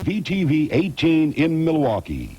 WVTV 18 in Milwaukee.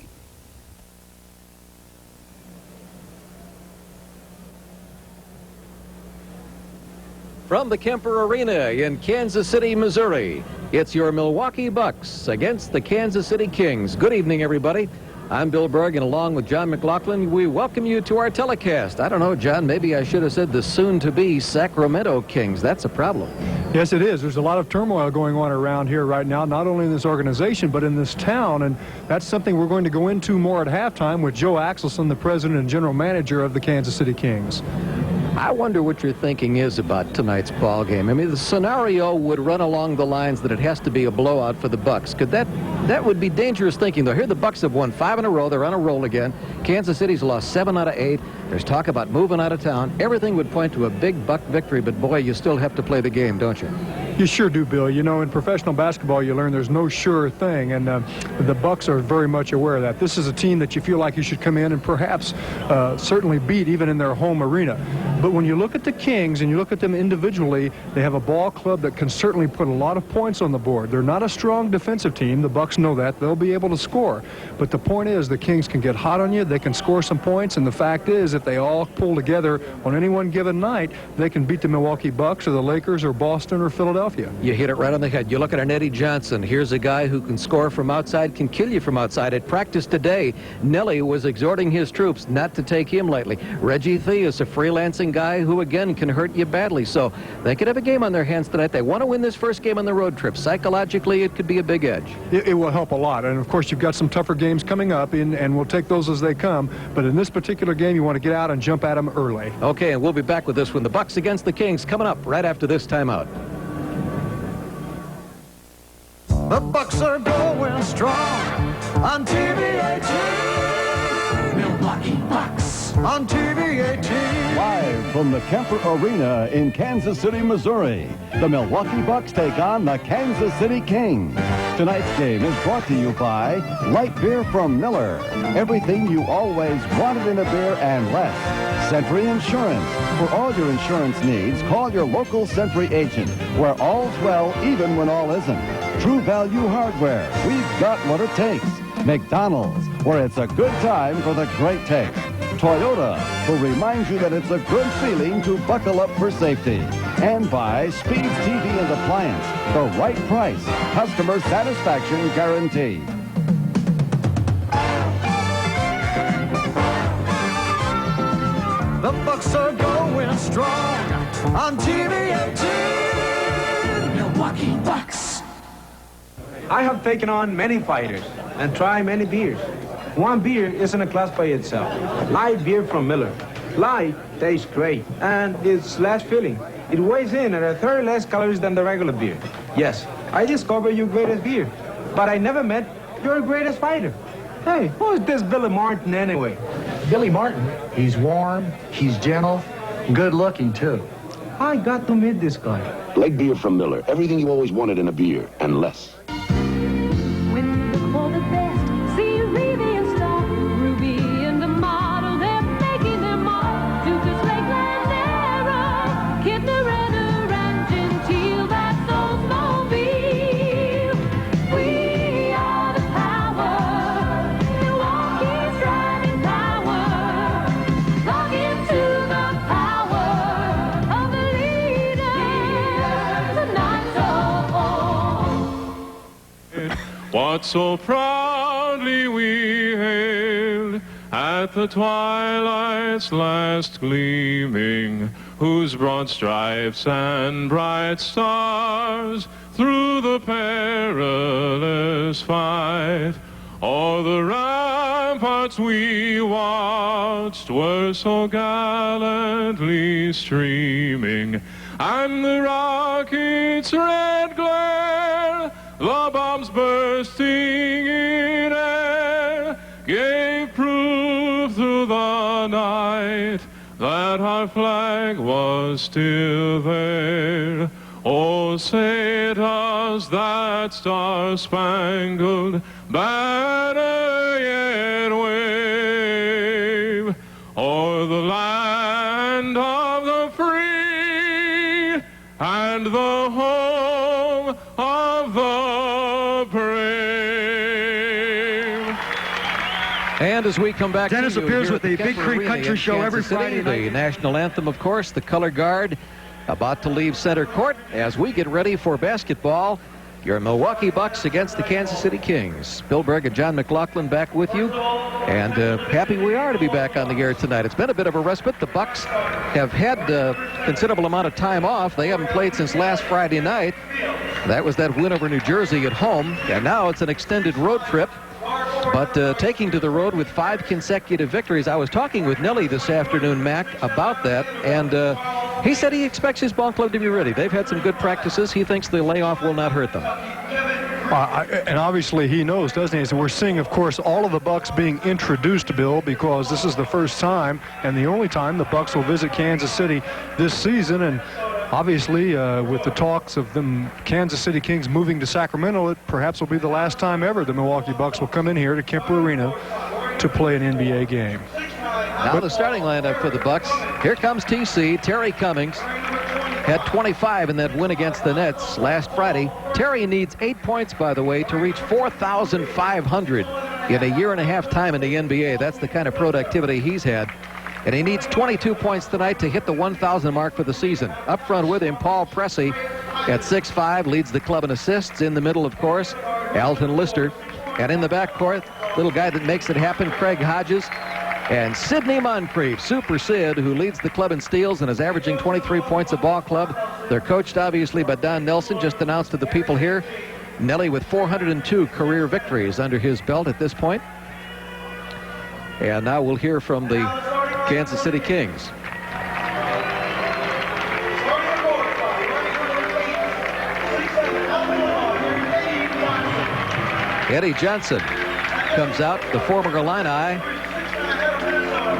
From the Kemper Arena in Kansas City, Missouri, it's your Milwaukee Bucks against the Kansas City Kings. Good evening, everybody. I'm Bill Berg, and along with John McLaughlin, we welcome you to our telecast. I don't know, John, maybe I should have said the soon-to-be Sacramento Kings. That's a problem. Yes, it is. There's a lot of turmoil going on around here right now, not only in this organization, but in this town, and that's something we're going to go into more at halftime with Joe Axelson, the president and general manager of the Kansas City Kings. I wonder what your thinking is about tonight's ball game. I mean, the scenario would run along the lines that it has to be a blowout for the Bucks. Could that would be dangerous thinking, though. Here the Bucks have won 5 in a row. They're on a roll again. Kansas City's lost 7 out of 8. There's talk about moving out of town. Everything would point to a big Buck victory, but boy, you still have to play the game, don't you? You sure do, Bill. You know, in professional basketball, you learn there's no sure thing, and the Bucks are very much aware of that. This is a team that you feel like you should come in and perhaps certainly beat even in their home arena. But when you look at the Kings and you look at them individually, they have a ball club that can certainly put a lot of points on the board. They're not a strong defensive team. The Bucks know that. They'll be able to score. But the point is the Kings can get hot on you. They can score some points. And the fact is, if they all pull together on any one given night, they can beat the Milwaukee Bucks or the Lakers or Boston or Philadelphia. You hit it right on the head. You look at an Eddie Johnson. Here's a guy who can score from outside, can kill you from outside. At practice today, Nelly was exhorting his troops not to take him lightly. Reggie Theus, a freelancing guy who, again, can hurt you badly. So they could have a game on their hands tonight. They want to win this first game on the road trip. Psychologically, it could be a big edge. It will help a lot. And, of course, you've got some tougher games coming up, and we'll take those as they come. But in this particular game, you want to get out and jump at them early. Okay, and we'll be back with this one. The Bucks against the Kings coming up right after this timeout. The Bucks are going strong on TV 18. Milwaukee Bucks on TV 18. Live from the Kemper Arena in Kansas City, Missouri, the Milwaukee Bucks take on the Kansas City Kings. Tonight's game is brought to you by light beer from Miller. Everything you always wanted in a beer and less. Century Insurance. For all your insurance needs, call your local Century agent, where all's well even when all isn't. True Value Hardware. We've got what it takes. McDonald's, where it's a good time for the great taste. Toyota, who reminds you that it's a good feeling to buckle up for safety. And by Speeds TV and Appliance, the right price, customer satisfaction guarantee. The Bucks are going strong on TV 18. Milwaukee Bucks. I have taken on many fighters and tried many beers. One beer isn't a class by itself. Light beer from Miller. Light tastes great and it's less filling. It weighs in at a third less calories than the regular beer. Yes, I discovered your greatest beer, but I never met your greatest fighter. Hey, who is this Billy Martin anyway? Billy Martin, he's warm, he's gentle, good looking too. I got to meet this guy. Light beer from Miller. Everything you always wanted in a beer and less. When you look for the best, see Ruby and Star, Ruby and the model, they're making them all. Duke's Lakeland era, Kidner, Renner, and Gentile, that's Oldsmobile. We are the power, Milwaukee's driving power. Log into the power of the leaders, the not so old. What so proudly we hailed at the twilight's last gleaming, whose broad stripes and bright stars through the perilous fight o'er the ramparts we watched were so gallantly streaming, and the rocket's red glare, the bombs bursting in air, gave proof through the night that our flag was still there. Oh, say does that star-spangled banner yet wave o'er the land of the free and the home of the brave? And as we come back, Dennis to you appears here with at the the Big Kemper Creek Arena Country in Show Kansas every City, Friday the night. national anthem, of course, the color guard about to leave center court as we get ready for basketball. Your Milwaukee Bucks against the Kansas City Kings. Bill Berg and John McLaughlin back with you. And happy we are to be back on the air tonight. It's been a bit of a respite. The Bucks have had a considerable amount of time off. They haven't played since last Friday night. That was that win over New Jersey at home. And now it's an extended road trip. But taking to the road with 5 consecutive victories. I was talking with Nelly this afternoon, Mac, about that. And he said he expects his ball club to be ready. They've had some good practices. He thinks the layoff will not hurt them. And obviously he knows, doesn't he? So we're seeing, of course, all of the Bucks being introduced, Bill, because this is the first time and the only time the Bucks will visit Kansas City this season. And obviously, with the talks of them Kansas City Kings moving to Sacramento, it perhaps will be the last time ever the Milwaukee Bucks will come in here to Kemper Arena to play an NBA game. Now the starting lineup for the Bucks. Here comes TC. Terry Cummings had 25 in that win against the Nets last Friday. Terry needs 8 points, by the way, to reach 4,500 in a year-and-a-half time in the NBA. That's the kind of productivity he's had. And he needs 22 points tonight to hit the 1,000 mark for the season. Up front with him, Paul Pressey at 6'5", leads the club in assists. In the middle, of course, Alton Lister. And in the backcourt, little guy that makes it happen, Craig Hodges. And Sidney Moncrief, Super Sid, who leads the club in steals and is averaging 23 points a ball club. They're coached, obviously, by Don Nelson, just announced to the people here. Nelly with 402 career victories under his belt at this point. And now we'll hear from the Kansas City Kings. Eddie Johnson comes out, the former Illini,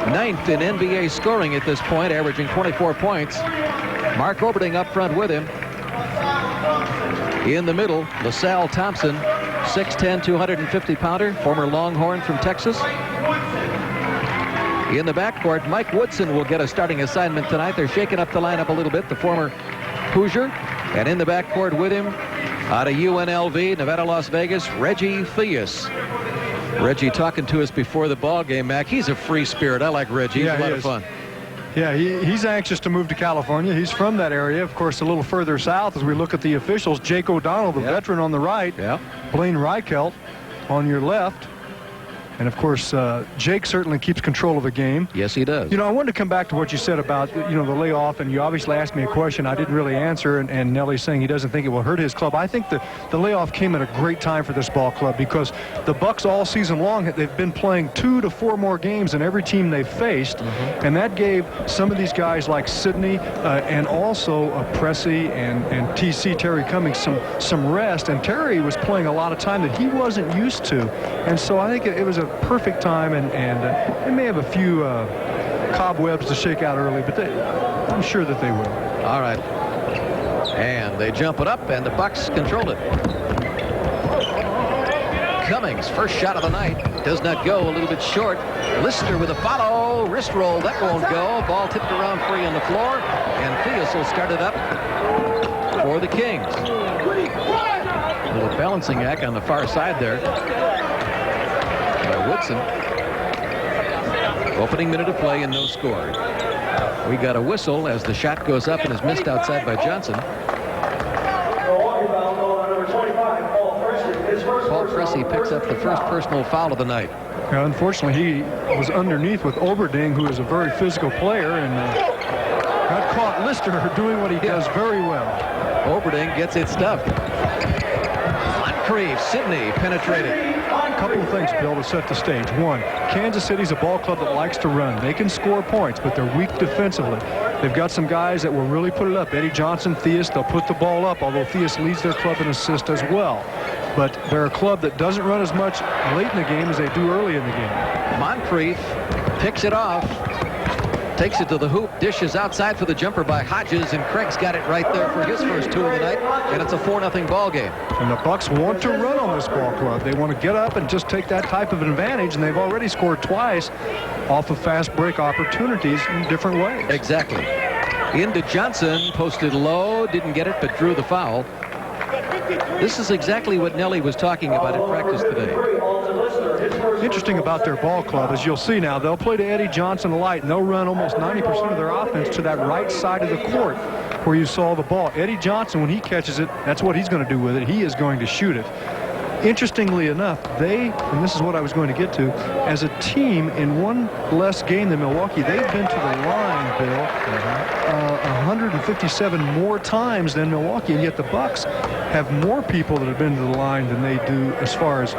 9th in NBA scoring at this point, averaging 24 points. Mark Oberding up front with him. In the middle, LaSalle Thompson, 6'10", 250-pounder, former Longhorn from Texas. In the backcourt, Mike Woodson will get a starting assignment tonight. They're shaking up the lineup a little bit, the former Hoosier. And in the backcourt with him, out of UNLV, Nevada, Las Vegas, Reggie Theus. Reggie talking to us before the ball game, Mac. He's a free spirit. I like Reggie. He's a lot of fun. Yeah, he's anxious to move to California. He's from that area. Of course, a little further south as we look at the officials. Jake O'Donnell, the veteran, on the right. Blaine Reichelt on your left. And, of course, Jake certainly keeps control of the game. Yes, he does. You know, I wanted to come back to what you said about, the layoff, and you obviously asked me a question I didn't really answer, and Nelly's saying he doesn't think it will hurt his club. I think the layoff came at a great time for this ball club because the Bucks all season long, they've been playing 2 to 4 more games than every team they've faced, and that gave some of these guys like Sidney and also Pressey and TC, Terry Cummings, some rest, and Terry was playing a lot of time that he wasn't used to, and so I think it was a perfect time, and they may have a few cobwebs to shake out early, but I'm sure that they will. All right. And they jump it up, and the Bucks control it. Cummings, first shot of the night, does not go, a little bit short. Lister with a follow, wrist roll, that won't go. Ball tipped around free on the floor, and Theus will start it up for the Kings. A little balancing act on the far side there by Woodson. Opening minute of play and no score. We got a whistle as the shot goes up and is missed outside by Johnson. Paul Pressey picks up the first personal foul of the night. Unfortunately, he was underneath with Oberding, who is a very physical player, and got caught Lister doing what he does very well. Oberding gets it stuffed. Moncrief, Sidney penetrated. A couple of things, Bill, to set the stage. One, Kansas City's a ball club that likes to run. They can score points, but they're weak defensively. They've got some guys that will really put it up. Eddie Johnson, Theus, they'll put the ball up, although Theus leads their club in assist as well. But they're a club that doesn't run as much late in the game as they do early in the game. Moncrief picks it off, takes it to the hoop, dishes outside for the jumper by Hodges, and Craig's got it right there for his first 2 of the night, and it's a 4-0 ball game. And the Bucks want to run on this ball club. They want to get up and just take that type of advantage, and they've already scored twice off of fast break opportunities in different ways. Exactly. Into Johnson, posted low, didn't get it, but drew the foul. This is exactly what Nelly was talking about in practice today. Interesting about their ball club, as you'll see now, they'll play to Eddie Johnson light, and they'll run almost 90% of their offense to that right side of the court where you saw the ball. Eddie Johnson, when he catches it, that's what he's going to do with it. He is going to shoot it. Interestingly enough, and this is what I was going to get to, as a team in one less game than Milwaukee, they've been to the line, Bill, 157 more times than Milwaukee, and yet the Bucks have more people that have been to the line than they do as far as,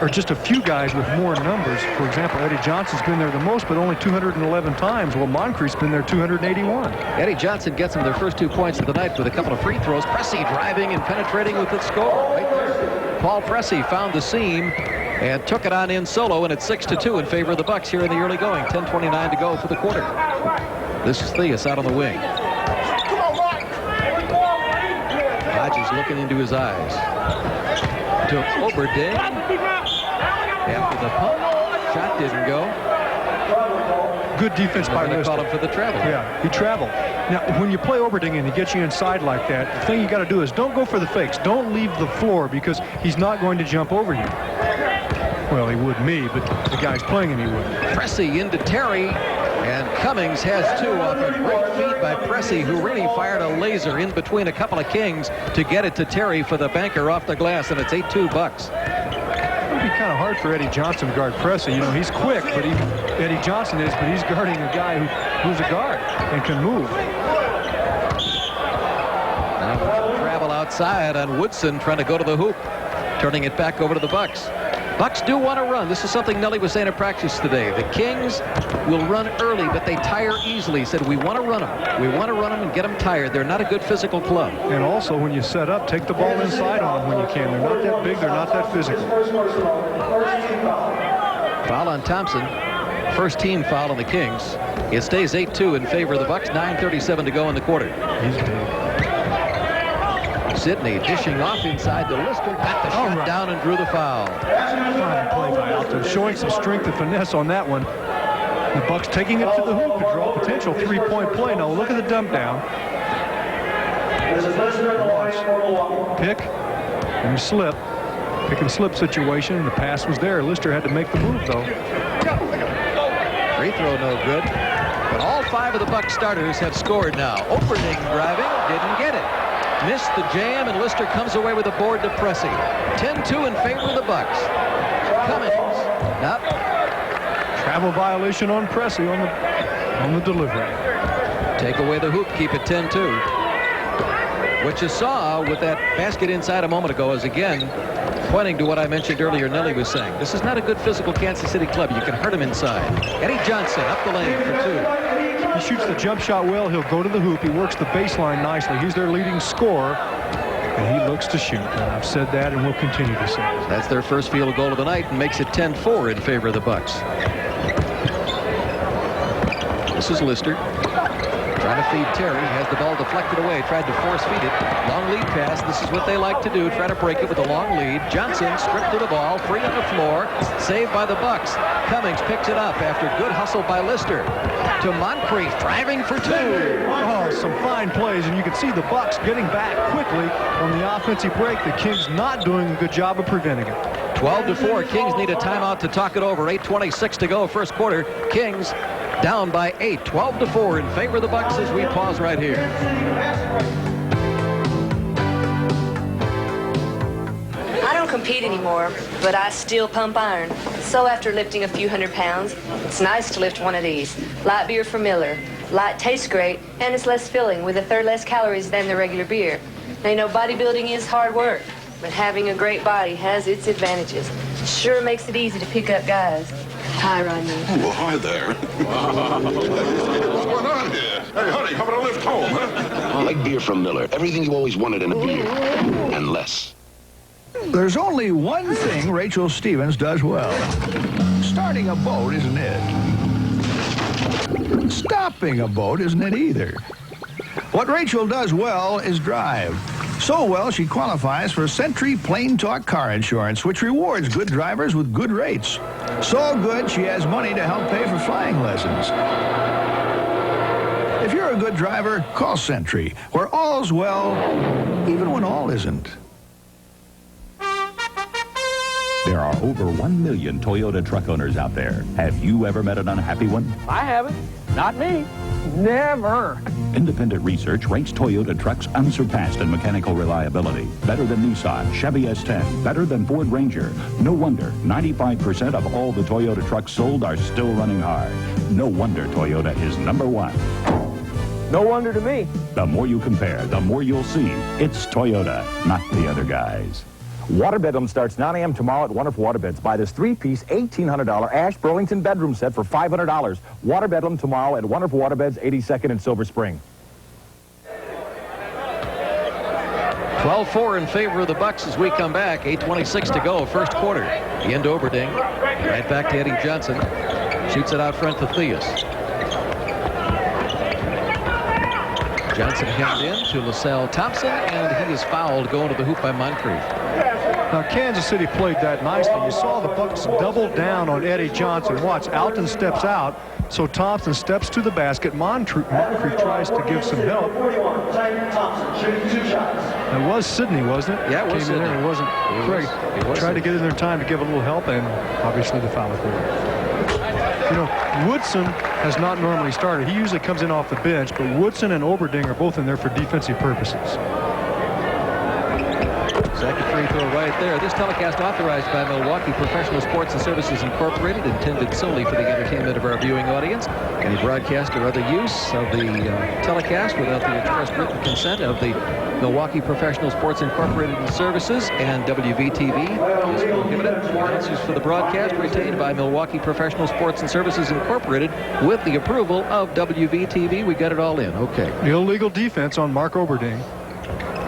or just a few guys with more numbers. For example, Eddie Johnson's been there the most, but only 211 times. Well, Moncrief's been there 281. Eddie Johnson gets him their first 2 points of the night with a couple of free throws. Pressey driving and penetrating with its score right there. Paul Pressey found the seam and took it on in solo, and it's 6-2 in favor of the Bucks here in the early going. 10:29 to go for the quarter. This is Theus out on the wing. Hodges looking into his eyes. To Oberding. After the pump, shot didn't go. Good defense by Lister. Call him for the travel. Yeah, he traveled. Now, when you play Oberding and he gets you inside like that, the thing you got to do is don't go for the fakes. Don't leave the floor because he's not going to jump over you. Well, he would me, but the guy's playing him, he would. Pressey into Terry, and Cummings has 2 off a great feed by Pressey, who really fired a laser in between a couple of Kings to get it to Terry for the banker off the glass, and it's 8-2 Bucks. It would be kind of hard for Eddie Johnson to guard Pressey. You know, he's quick, but Eddie Johnson is, but he's guarding a guy who's a guard and can move. Now travel outside on Woodson, trying to go to the hoop, turning it back over to the Bucks. Bucks do want to run. This is something Nelly was saying in practice today. The Kings will run early, but they tire easily. He said, we want to run them. We want to run them and get them tired. They're not a good physical club. And also, when you set up, take the ball inside on them when you can. They're not that big. They're not that physical. Foul on Thompson. First team foul on the Kings. It stays 8-2 in favor of the Bucks. 9:37 to go in the quarter. He's big. Sidney dishing off inside to Lister. Got the shot down and drew the foul. Fine play by Alto. Showing some strength and finesse on that one. The Bucks taking it to the hoop to draw potential 3-point play. Now look at the dump down. Pick and slip. Pick and slip situation. The pass was there. Lister had to make the move, though. Free throw no good. But all 5 of the Bucks starters have scored now. Oberding driving. Didn't get it. Missed the jam, and Lister comes away with a board to Pressey. 10-2 in favor of the Bucks. Cummings. Now. Travel violation on Pressey on the delivery. Take away the hoop, keep it 10-2. What you saw with that basket inside a moment ago is, again, pointing to what I mentioned earlier Nelly was saying. This is not a good physical Kansas City club. You can hurt him inside. Eddie Johnson up the lane for 2. He shoots the jump shot well. He'll go to the hoop. He works the baseline nicely. He's their leading scorer, and he looks to shoot. And I've said that, and we'll continue to say it. That's their first field goal of the night and makes it 10-4 in favor of the Bucks. This is Lister. Trying to feed Terry. Has the ball deflected away. Tried to force feed it. Long lead pass. This is what they like to do. Try to break it with a long lead. Johnson stripped to the ball. Free on the floor. Saved by the Bucks. Cummings picks it up after good hustle by Lister. To Moncrief. Driving for 2. Oh, some fine plays. And you can see the Bucks getting back quickly on the offensive break. The Kings not doing a good job of preventing it. 12-4. Kings need a timeout to talk it over. 8:26 to go first quarter. Kings down by 8, 12-4 in favor of the Bucks as we pause right here. I don't compete anymore, but I still pump iron. So after lifting a few hundred pounds, it's nice to lift one of these. Light beer from Miller. Light tastes great, and it's less filling with 1/3 less calories than the regular beer. Now, you know, bodybuilding is hard work, but having a great body has its advantages. It sure makes it easy to pick up guys. Hi, Rodney. Oh, well, hi there. What's going on here? Hey, honey, how about a lift home, huh? I like beer from Miller. Everything you always wanted in a beer, and less. There's only one thing Rachel Stevens does well. Starting a boat isn't it. Stopping a boat isn't it either. What Rachel does well is drive. So well, she qualifies for Century Plain Talk Car Insurance, which rewards good drivers with good rates. So good, she has money to help pay for flying lessons. If you're a good driver, call Century, where all's well, even when all isn't. There are over 1 million Toyota truck owners out there. Have you ever met an unhappy one? I haven't. Not me. Never. Independent research ranks Toyota trucks unsurpassed in mechanical reliability. Better than Nissan, Chevy S10, better than Ford Ranger. No wonder 95% of all the Toyota trucks sold are still running hard. No wonder Toyota is #1. No wonder to me. The more you compare, the more you'll see. It's Toyota, not the other guys. Water Bedlam starts 9 a.m. tomorrow at Wonderful Waterbeds. Buy this 3-piece, $1,800 Ash Burlington bedroom set for $500. Water Bedlam tomorrow at Wonderful Waterbeds, 82nd and Silver Spring. 12-4 in favor of the Bucks as we come back. 8:26 to go, first quarter. Into Oberding. Right back to Eddie Johnson. Shoots it out front to Theus. Johnson hemmed in to LaSalle Thompson, and he is fouled going to the hoop by Moncrief. Now, Kansas City played that nicely. You saw the Bucks double down on Eddie Johnson. Watch, Alton steps out, so Thompson steps to the basket. Moncrief tries to give some help. It was Sidney, wasn't it? Yeah, it was Sidney. It wasn't Craig. It tried to get in there in time to give a little help, and obviously the foul occurred. You know, Woodson has not normally started. He usually comes in off the bench, but Woodson and Oberding are both in there for defensive purposes. Second free throw right there. This telecast authorized by Milwaukee Professional Sports and Services Incorporated, intended solely for the entertainment of our viewing audience. Any broadcast or other use of the telecast without the express written consent of the Milwaukee Professional Sports Incorporated and Services and WVTV is prohibited. Announcers for the broadcast retained by Milwaukee Professional Sports and Services Incorporated with the approval of WVTV. We got it all in. Okay. Illegal defense on Mark Oberding.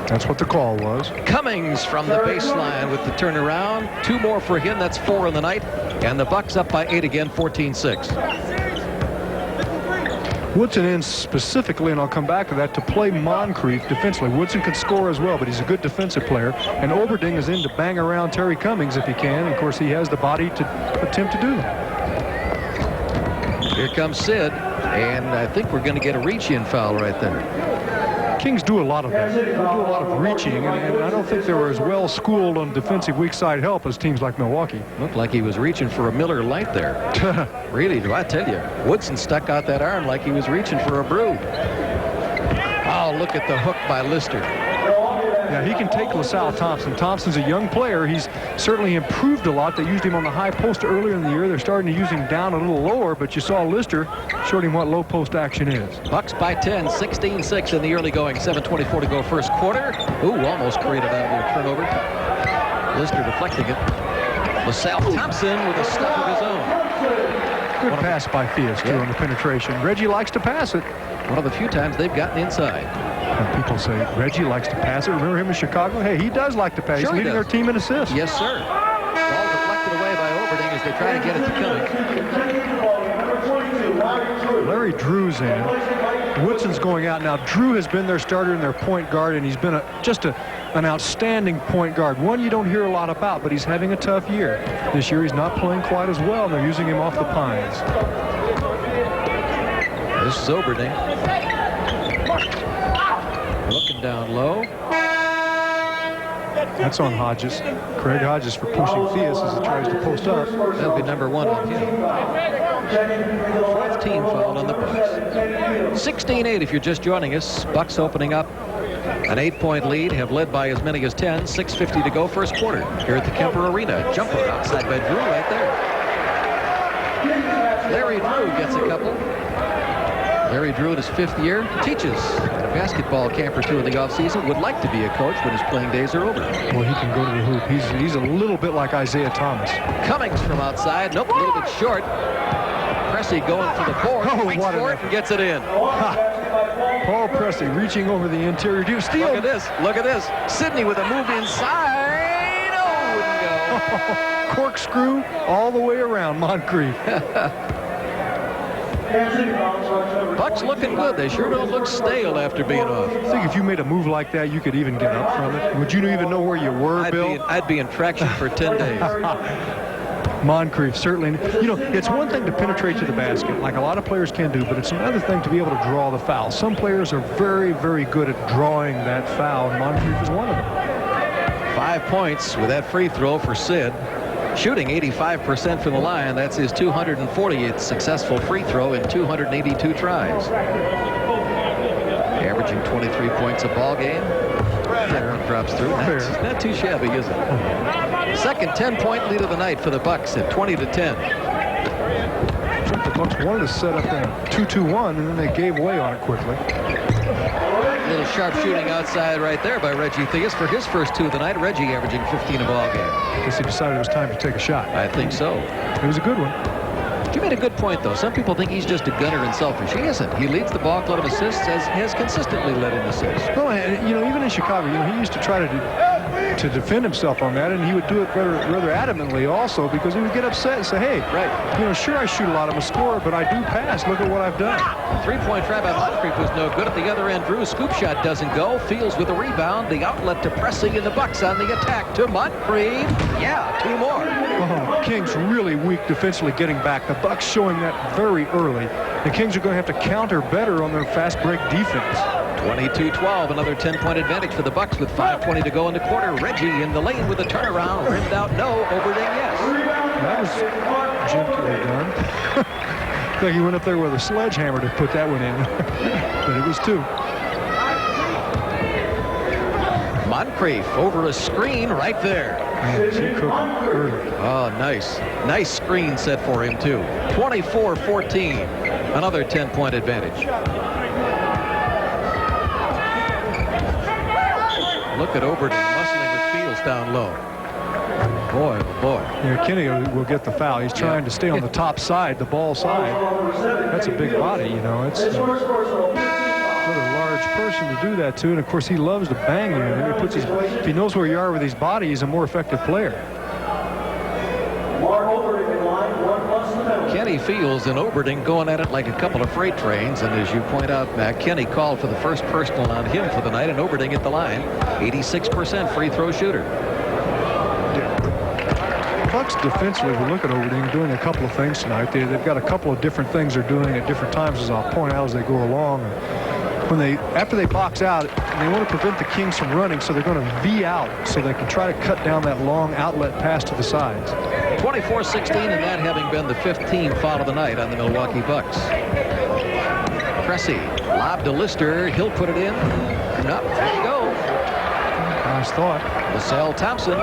That's what the call was. Cummings from the baseline with the turnaround. 2 more for him. That's 4 in the night. And the Bucks up by 8 again, 14-6. Woodson in specifically, and I'll come back to that, to play Moncrief defensively. Woodson can score as well, but he's a good defensive player. And Oberding is in to bang around Terry Cummings if he can. And of course, he has the body to attempt to do that. Here comes Sid, and I think we're going to get a reach-in foul right there. Kings do a lot of that. They do a lot of reaching, and I don't think they were as well schooled on defensive weak side help as teams like Milwaukee. Looked like he was reaching for a Miller Lite there. Really, do I tell you. Woodson stuck out that arm like he was reaching for a brew. Oh, look at the hook by Lister. Yeah, he can take LaSalle Thompson. Thompson's a young player. He's certainly improved a lot. They used him on the high post earlier in the year. They're starting to use him down a little lower, but you saw Lister showed him what low post action is. Bucks by 10, 16-6 in the early going. 7:24 to go first quarter. Ooh, almost created out of their turnover. Lister deflecting it. LaSalle Thompson with a stuff of his own. Good pass by Theus, too, on the penetration. Reggie likes to pass it. One of the few times they've gotten inside. And people say, Reggie likes to pass it. Remember him in Chicago? Hey, he does like to pass. Sure, he's leading their team in assists. Yes, sir. Ball deflected away by Oberding as they try to get it to Cummings. Larry Drew's in. Woodson's going out now. Drew has been their starter and their point guard, and he's been just an outstanding point guard. One you don't hear a lot about, but he's having a tough year. This year he's not playing quite as well. They're using him off the Pines. This is Oberding. Looking down low. That's on Hodges. Craig Hodges for pushing Theus as he tries to post up. That'll be number 1 on him. 4th team foul on the Bucks. 16-8 if you're just joining us. Bucks opening up an 8-point lead, have led by as many as 10. 6:50 to go first quarter here at the Kemper Arena. Jumper outside by Drew right there. Larry Drew gets a couple. Larry Drew in his 5th year teaches at a basketball camp or 2 in the offseason. Would like to be a coach when his playing days are over. Well, he can go to the hoop. He's a little bit like Isaiah Thomas. Cummings from outside. Nope, a little bit short. Pressey going for the board. Waits for it and gets it in. Paul Pressey reaching over the interior. Do you steal? Look at this. Look at this. Sidney with a move inside. Oh, wouldn't go. Corkscrew all the way around Moncrief. Bucks looking good. They sure don't look stale after being off. I think if you made a move like that, you could even get up from it. Would you even know where you were, Bill? I'd be in traction for 10 days. Moncrief, certainly. You know, it's one thing to penetrate to the basket, like a lot of players can do, but it's another thing to be able to draw the foul. Some players are very, very good at drawing that foul, and Moncrief is one of them. 5 points with that free throw for Sid. Shooting 85% from the line. That's his 240th successful free throw in 282 tries. Averaging 23 points a ball game. That drops through. Not too shabby, is it? Second 10-point lead of the night for the Bucks at 20-10. The Bucks wanted to set up a 2-2-1, and then they gave way on it quickly. A little sharp shooting outside right there by Reggie Theus for his first 2 of the night. Reggie averaging 15 a ball game. Guess he decided it was time to take a shot. I think so. It was a good one. You made a good point, though. Some people think he's just a gunner and selfish. He isn't. He leads the ball club in assists, has consistently led in assists. No, and, even in Chicago, he used to try to defend himself on that, and he would do it rather adamantly also, because he would get upset and say, hey, sure I shoot a lot, I'm a scorer, but I do pass. Look at what I've done. Three-point try by Moncrief was no good. At the other end, Drew, scoop shot doesn't go. Fields with a rebound. The outlet to Pressey, and the Bucks on the attack to Moncrief. Yeah, 2 more. Oh, Kings really weak defensively getting back. The Bucks showing that very early. The Kings are going to have to counter better on their fast break defense. 22-12, another 10-point advantage for the Bucks with 5:20 to go in the quarter. Reggie in the lane with a turnaround. Rimmed out, no. Overding, yes. That was gently done. Like he went up there with a sledgehammer to put that one in. But it was 2. Moncrief over a screen right there. Oh, nice. Nice screen set for him, too. 24-14. Another 10-point advantage. Look at Overton muscling with Fields down low. Boy, boy. Yeah, Kenny will get the foul. He's trying to stay on the top side, the ball side. That's a big body, It's a large person to do that to, and of course he loves to bang you. And he puts if he knows where you are with his body, he's a more effective player. Kenny Fields and Oberding going at it like a couple of freight trains, and as you point out, Mac, Kenny called for the first personal on him for the night, and Oberding at the line, 86% free throw shooter. Bucks defensively, we look at Overding doing a couple of things tonight. They've got a couple of different things they're doing at different times, as I'll point out as they go along. After they box out, they want to prevent the Kings from running, so they're going to V out so they can try to cut down that long outlet pass to the sides. 24-16, and that having been the 15th foul of the night on the Milwaukee Bucks. Pressey, lob to Lister. He'll put it in. Nope, there you go. Nice thought. LaSalle Thompson.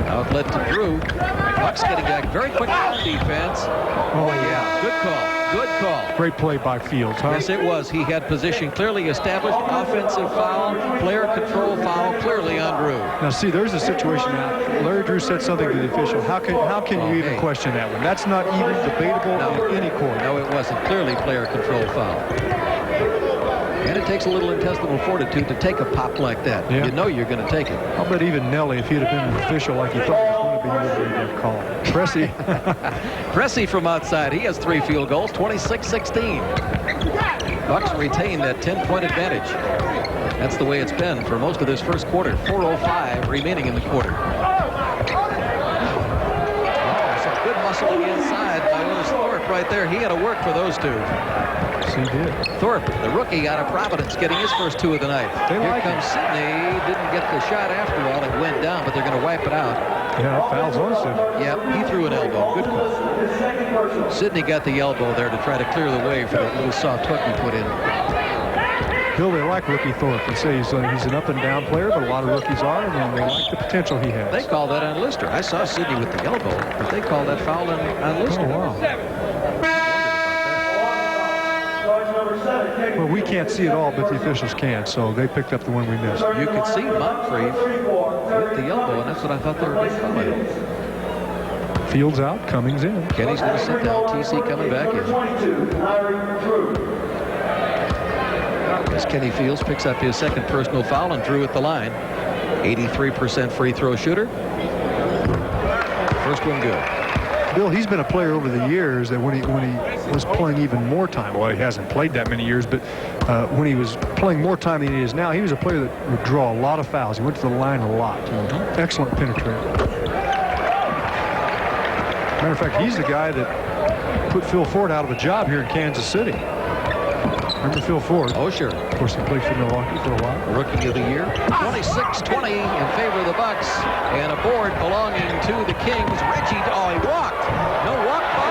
Outlet to Drew. Bucks getting back very quick on defense. Oh, yeah. Good call. Good call. Great play by Fields, huh? Yes, it was. He had position clearly established. Offensive foul. Player control foul clearly on Drew. Now, see, there's a situation now. Larry Drew said something to the official. How can you even question that one? That's not even debatable in any court. No, it wasn't. Clearly player control foul. And it takes a little intestinal fortitude to take a pop like that. Yeah. You know you're going to take it. I'll bet even Nelly, if he'd have been an official like he thought he was going to be, he would have called. Pressey. Pressey from outside. He has 3 field goals, 26-16. Bucks retain that 10-point advantage. That's the way it's been for most of this first quarter. 4:05 remaining in the quarter. Some good muscling inside by Otis Thorpe right there. He had to work for those 2. Yes, he did. Thorpe, the rookie out of Providence, getting his first 2 of the night. Here comes Sidney. Didn't get the shot after all. It went down, but they're going to wipe it out. Yeah, fouls on Sidney. Yep, he threw an elbow. Good call. Sidney got the elbow there to try to clear the way for that little soft hook he put in. Bill, they like rookie Thorpe. They say he's an up-and-down player, but a lot of rookies are, and they like the potential he has. They call that on Lister. I saw Sidney with the elbow, but they call that foul on Lister. Oh, wow. Well, we can't see it all, but the officials can, so they picked up the one we missed. You could see Moncrief with the elbow, and that's what I thought they were going to call it. Fields out, Cummings in. Kenny's going to sit down. TC coming back in. As Kenny Fields picks up his second personal foul and Drew at the line. 83% free throw shooter. First one good. Bill, he's been a player over the years that when he was playing even more time, well, he hasn't played that many years, but when he was playing more time than he is now, he was a player that would draw a lot of fouls. He went to the line a lot. Excellent penetrator. Matter of fact, he's the guy that put Phil Ford out of a job here in Kansas City. Remember Phil Ford? Oh, sure. Of course, he played for Milwaukee for a while. Rookie of the year. 26-20 in favor of the Bucks. And a board belonging to the Kings. Reggie, oh, he walked. No walk by.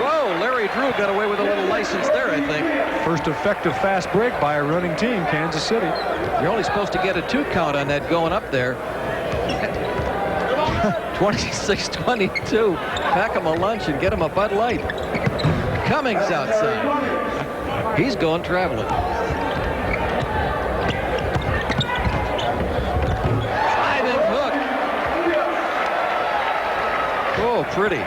Whoa, Larry Drew got away with a little license there, I think. First effective fast break by a running team, Kansas City. You're only supposed to get a 2 count on that going up there. 26-22. Pack him a lunch and get him a Bud Light. Cummings outside. He's going traveling. Driving hook. Oh, pretty.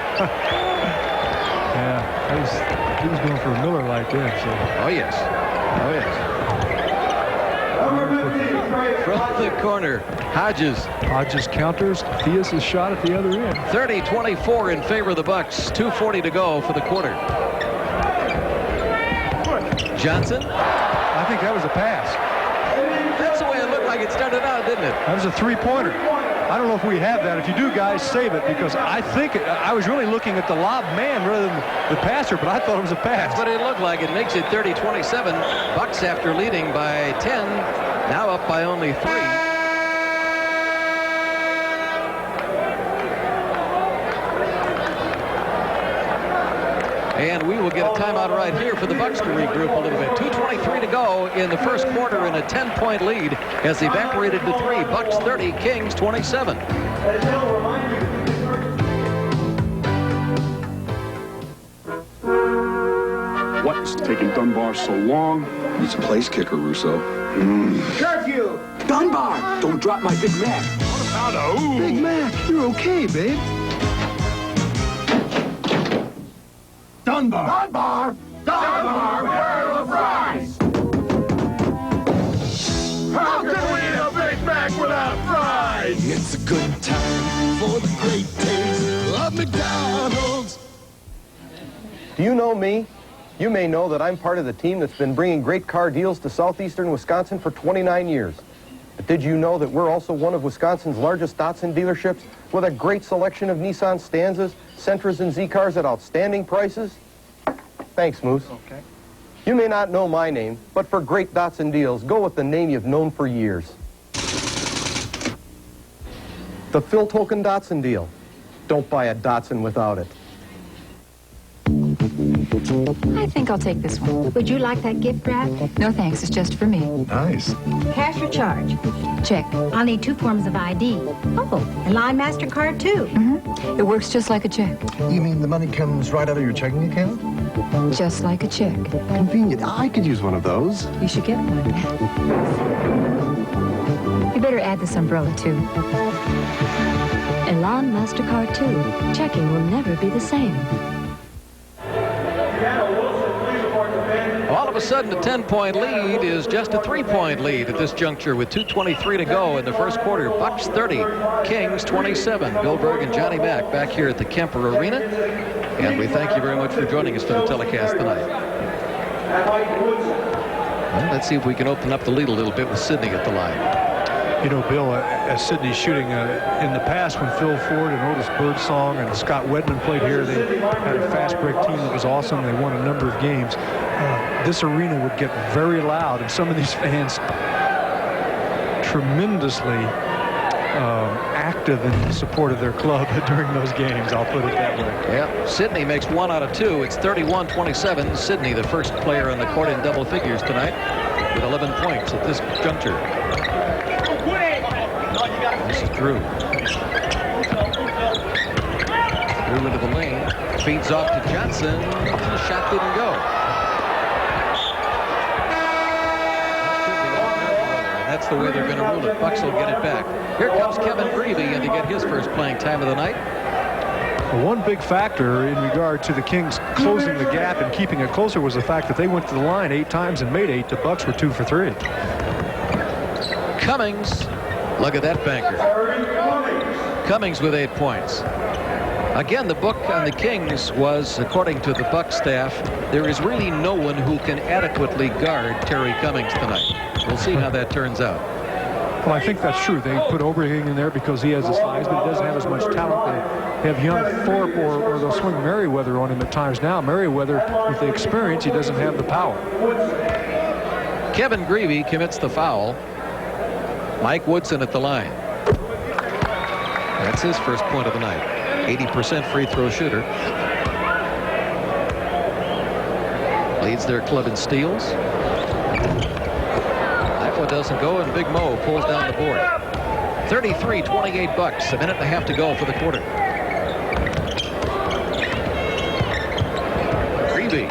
Yeah, he was going for a Miller like that. So. Oh, yes. Oh, yes. From the corner, Hodges. Hodges counters. Theus' shot at the other end. 30-24 in favor of the Bucks. 2:40 to go for the quarter. Johnson. I think that was a pass. That's the way it looked like it started out, didn't it? That was a three-pointer. I don't know if we have that. If you do, guys, save it, because I think I was really looking at the lob man rather than the passer, but I thought it was a pass. That's what it looked like. It makes it 30-27. Bucks, after leading by 10, now up by only 3. And we will get a timeout right here for the Bucks to regroup a little bit. 2:23 to go in the first quarter, and a 10-point lead has evaporated to 3. Bucks 30, Kings 27. What's taking Dunbar so long? He's a place kicker, Russo. Curfew! Dunbar! Don't drop my Big Mac. What about a Big Mac, you're okay, babe. Dunbar! Dunbar! Dunbar, world of fries! How can we eat a Big Mac without fries? It's a good time for the great taste of McDonald's. Do you know me? You may know that I'm part of the team that's been bringing great car deals to southeastern Wisconsin for 29 years. But did you know that we're also one of Wisconsin's largest Datsun dealerships with a great selection of Nissan Stanzas, Sentras, and Z-Cars at outstanding prices? Thanks, Moose. Okay. You may not know my name, but for great Datsun deals, go with the name you've known for years. The Phil Tolkien Datsun deal. Don't buy a Datsun without it. I think I'll take this one. Would you like that gift wrap? No, thanks. It's just for me. Nice. Cash or charge? Check. I'll need 2 forms of ID. Oh, and Line MasterCard, too. Mm-hmm. It works just like a check. You mean the money comes right out of your checking account? Just like a check. Convenient. I could use one of those. You should get one. You better add this umbrella, too. Elan MasterCard, too. Checking will never be the same. All of a sudden, a 10-point lead is just a 3-point lead at this juncture with 2:23 to go in the first quarter. Bucks 30, Kings 27. Bill Berg and Johnny Mack back here at the Kemper Arena. And we thank you very much for joining us for the telecast tonight. Well, let's see if we can open up the lead a little bit with Sidney at the line. You know, Bill, as Sidney's shooting, in the past when Phil Ford and Otis Birdsong and Scott Wedman played here, they had a fast break team that was awesome. They won a number of games. This arena would get very loud, and some of these fans tremendously active in support of their club during those games, I'll put it that way. Yeah, Sidney makes 1 out of 2. It's 31-27. Sidney, the first player on the court in double figures tonight, with 11 points at this juncture. This is Drew. Drew into the lane. Feeds off to Johnson. The shot didn't go. That's the way they're going to rule it. Bucks will get it back. Here comes Kevin Breevy in to get his first playing time of the night. Well, one big factor in regard to the Kings closing the gap and keeping it closer was the fact that they went to the line 8 times and made 8. The Bucks were 2 for 3. Cummings. Look at that banker. Cummings with 8 points. Again, the book on the Kings was, according to the Buck staff, there is really no one who can adequately guard Terry Cummings tonight. We'll see how that turns out. Well, I think that's true. They put Oberhing in there because he has the size, but he doesn't have as much talent. They have young Thorpe, or they'll swing Merriweather on him at times now. Merriweather, with the experience, he doesn't have the power. Kevin Greavy commits the foul. Mike Woodson at the line. That's his first point of the night. 80% free throw shooter. Leads their club in steals. That one doesn't go, and Big Mo pulls down the board. 33-28 Bucks. A minute and a half to go for the quarter. Greavy.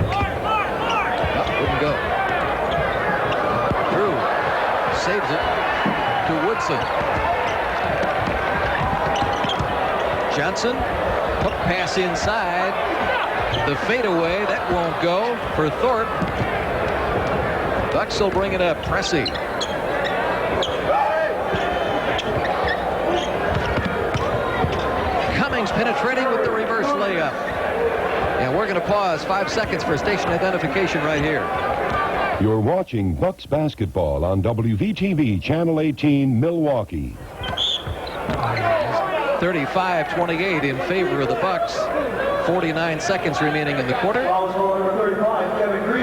Wouldn't go. Drew saves it to Woodson. Johnson, hook pass inside. The fadeaway, that won't go for Thorpe. Bucks will bring it up. Pressey. Cummings penetrating with the reverse layup. And we're going to pause 5 seconds for station identification right here. You're watching Bucks basketball on WVTV Channel 18, Milwaukee. 35-28 in favor of the Bucks. 49 seconds remaining in the quarter.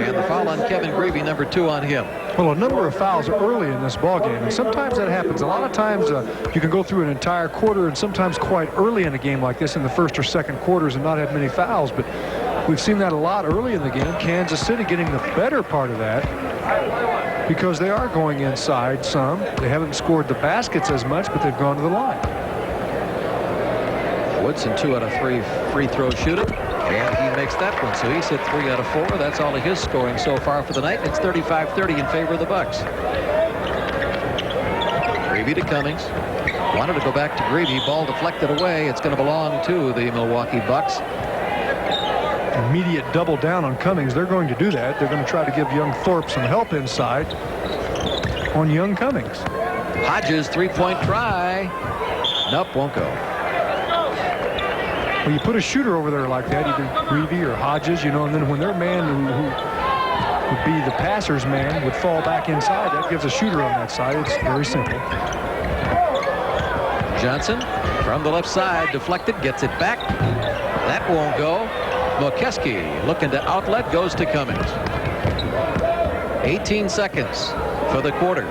And the foul on Kevin Greavy, number 2 on him. Well, a number of fouls early in this ball game, and sometimes that happens. A lot of times you can go through an entire quarter, and sometimes quite early in a game like this in the first or second quarters and not have many fouls, but we've seen that a lot early in the game. Kansas City getting the better part of that because they are going inside some. They haven't scored the baskets as much, but they've gone to the line. Woodson 2 out of 3 free throw shooting, and he makes that one, so he's hit 3 out of 4. That's all of his scoring so far for the night. It's 35-30 in favor of the Bucks. Greavy to Cummings. Wanted to go back to Greavy. Ball deflected away. It's going to belong to the Milwaukee Bucks. Immediate double down on Cummings. They're going to do that. They're going to try to give young Thorpe some help inside on young Cummings. Hodges, three-point try. Nope, won't go. Well, you put a shooter over there like that, either Greavy or Hodges, you know, and then when their man who would be the passer's man would fall back inside, that gives a shooter on that side. It's very simple. Johnson from the left side, deflected, gets it back. That won't go. Mokeski looking to outlet, goes to Cummings. 18 seconds for the quarter.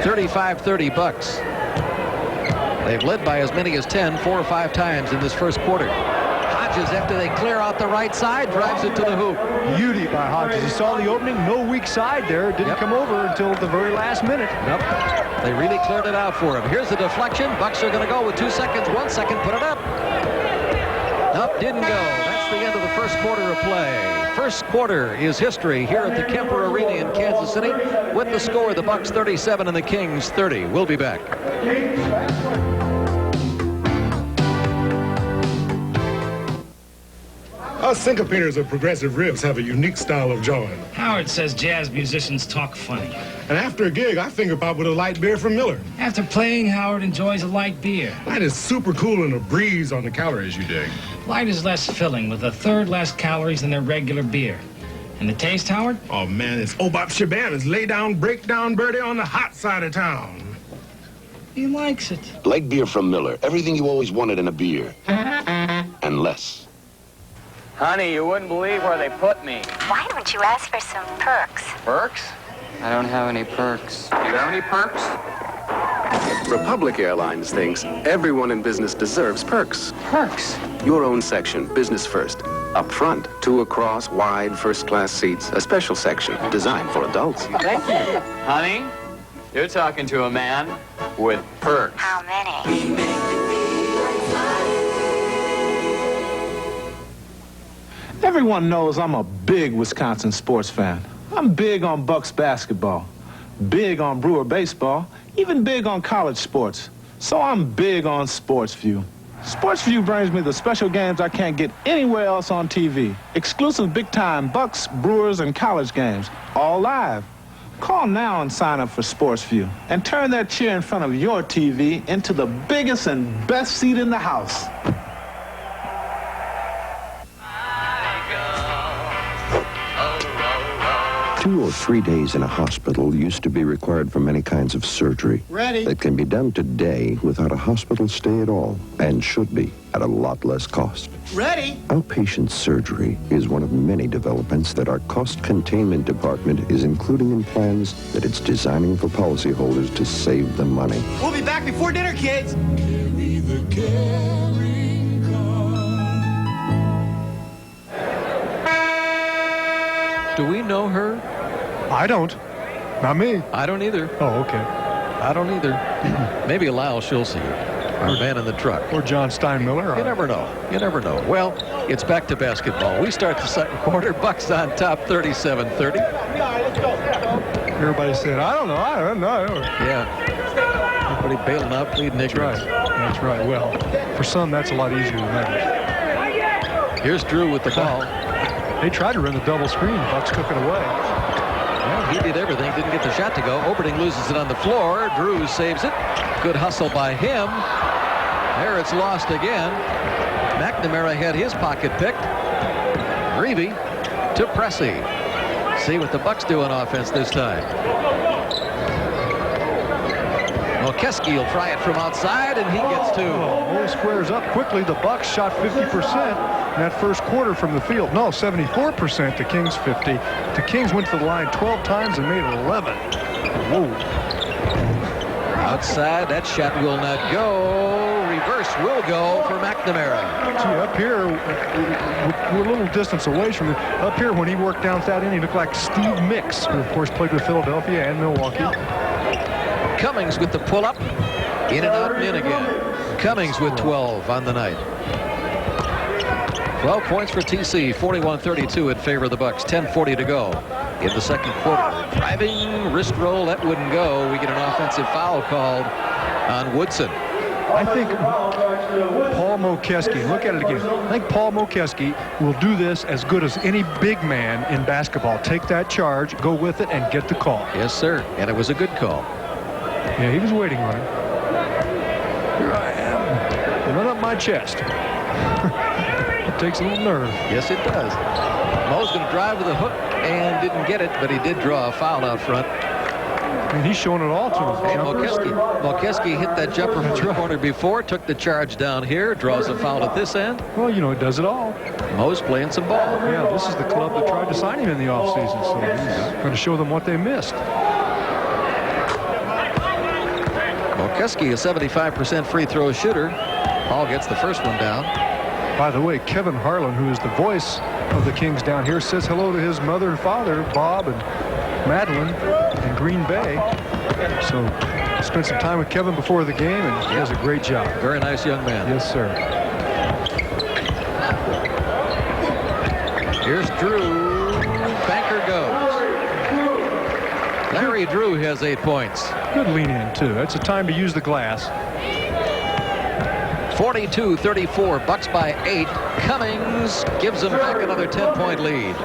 35-30 Bucks. They've led by as many as 10, 4 or 5 times in this first quarter. Hodges, after they clear out the right side, drives it to the hoop. Beauty by Hodges. He saw the opening, no weak side there. Didn't come over until the very last minute. Nope. They really cleared it out for him. Here's the deflection. Bucks are going to go with 2 seconds. 1 second, put it up. Nope, didn't go. That's the end of the first quarter of play. First quarter is history here at the Kemper Arena in Kansas City with the score, the Bucks 37 and the Kings 30. We'll be back. Us syncopators of progressive ribs have a unique style of jawing. Howard says jazz musicians talk funny. And after a gig, I finger pop with a light beer from Miller. After playing, Howard enjoys a light beer. Light is super cool and a breeze on the calories, you dig. Light is less filling, with a third less calories than their regular beer. And the taste, Howard? Oh, man, it's Obop Shaban. It's lay down, break down, birdie on the hot side of town. He likes it. Light beer from Miller. Everything you always wanted in a beer. And less. Honey, you wouldn't believe where they put me. Why don't you ask for some perks? Perks? I don't have any perks. You have any perks? Republic Airlines thinks everyone in business deserves perks. Perks? Your own section, business first. Up front, 2 across, wide, first-class seats. A special section designed for adults. Thank you. Honey, you're talking to a man with perks. How many? Everyone knows I'm a big Wisconsin sports fan. I'm big on Bucks basketball, big on Brewer baseball, even big on college sports. So I'm big on SportsView. SportsView brings me the special games I can't get anywhere else on TV. Exclusive big-time Bucks, Brewers, and college games, all live. Call now and sign up for SportsView and turn that chair in front of your TV into the biggest and best seat in the house. 2 or 3 days in a hospital used to be required for many kinds of surgery. Ready. That can be done today without a hospital stay at all, and should be at a lot less cost. Ready. Outpatient surgery is one of many developments that our cost containment department is including in plans that it's designing for policyholders to save them money. We'll be back before dinner, kids. Carry the carrying Do we know her? I don't. Not me. I don't either. Oh, okay. I don't either. Maybe Lyle Schulze, our man in the truck. Or John Steinmiller. You never know. You never know. Well, it's back to basketball. We start the second quarter. Bucks on top, 37-30. Everybody said, I don't know. I don't know. Yeah. Everybody bailing out, pleading ignorance. That's right. Well, for some, that's a lot easier than others. Here's Drew with the ball. They tried to run the double screen. Bucks took it away. Well, he did everything. Didn't get the shot to go. Oberding loses it on the floor. Drew saves it. Good hustle by him. There it's lost again. McNamara had his pocket picked. Greavy to Pressey. See what the Bucks do on offense this time. Molkeski will try it from outside, and he gets two. Mo squares up quickly. The Bucks shot 50% in that first quarter from the field. No, 74% to Kings 50. The Kings went to the line 12 times and made it 11. Whoa. Outside, that shot will not go. Reverse will go for McNamara. See, up here, we're a little distance away from it. Up here, when he worked down at that end, he looked like Steve Mix, who, of course, played with Philadelphia and Milwaukee. Cummings with the pull-up. In and out and in again. Cummings with 12 on the night. 12 points for TC, 41-32 in favor of the Bucks. 10:40 to go in the second quarter. Driving wrist roll, that wouldn't go. We get an offensive foul called on Woodson. I think Paul Molkeski, look at it again. I think Paul Molkeski will do this as good as any big man in basketball. Take that charge, go with it, and get the call. Yes, sir. And it was a good call. Yeah, he was waiting on it. Here I am. Run up my chest. It takes a little nerve. Yes, it does. Mo's going to drive with a hook and didn't get it, but he did draw a foul out front. I mean, he's showing it all to him. Hey, Molkeski hit that jumper from the corner before, took the charge down here, draws a foul at this end. Well, you know, it does it all. Mo's playing some ball. Yeah, this is the club that tried to sign him in the offseason, so he's going to show them what they missed. Molkeski, a 75% free throw shooter. Paul gets the first one down. By the way, Kevin Harlan, who is the voice of the Kings down here, says hello to his mother and father, Bob and Madeline, in Green Bay. So spent some time with Kevin before the game, and he does a great job. Very nice young man. Yes, sir. Here's Drew. Banker goes. Larry Drew has 8 points. Good lean in, too. That's a time to use the glass. 42-34, Bucks by 8. Cummings gives them back another 10-point lead.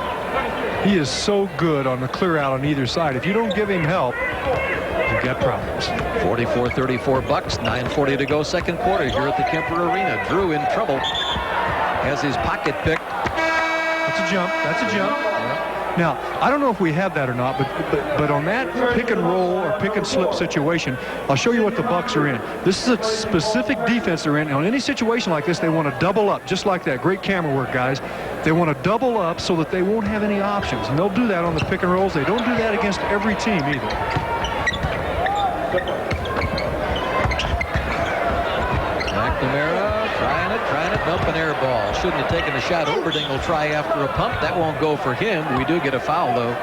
He is so good on the clear out on either side. If you don't give him help, you got problems. 44-34 Bucks, 9:40 to go second quarter here at the Kemper Arena. Drew in trouble. Has his pocket picked. That's a jump. That's a jump. Now, I don't know if we have that or not, but on that pick and roll or pick and slip situation, I'll show you what the Bucks are in. This is a specific defense they're in. On any situation like this, they want to double up, just like that. Great camera work, guys. They want to double up so that they won't have any options, and they'll do that on the pick and rolls. They don't do that against every team either. McNamara trying it, dump an air ball. Shouldn't have taken a shot. Oberding will try after a pump. That won't go for him. We do get a foul, though.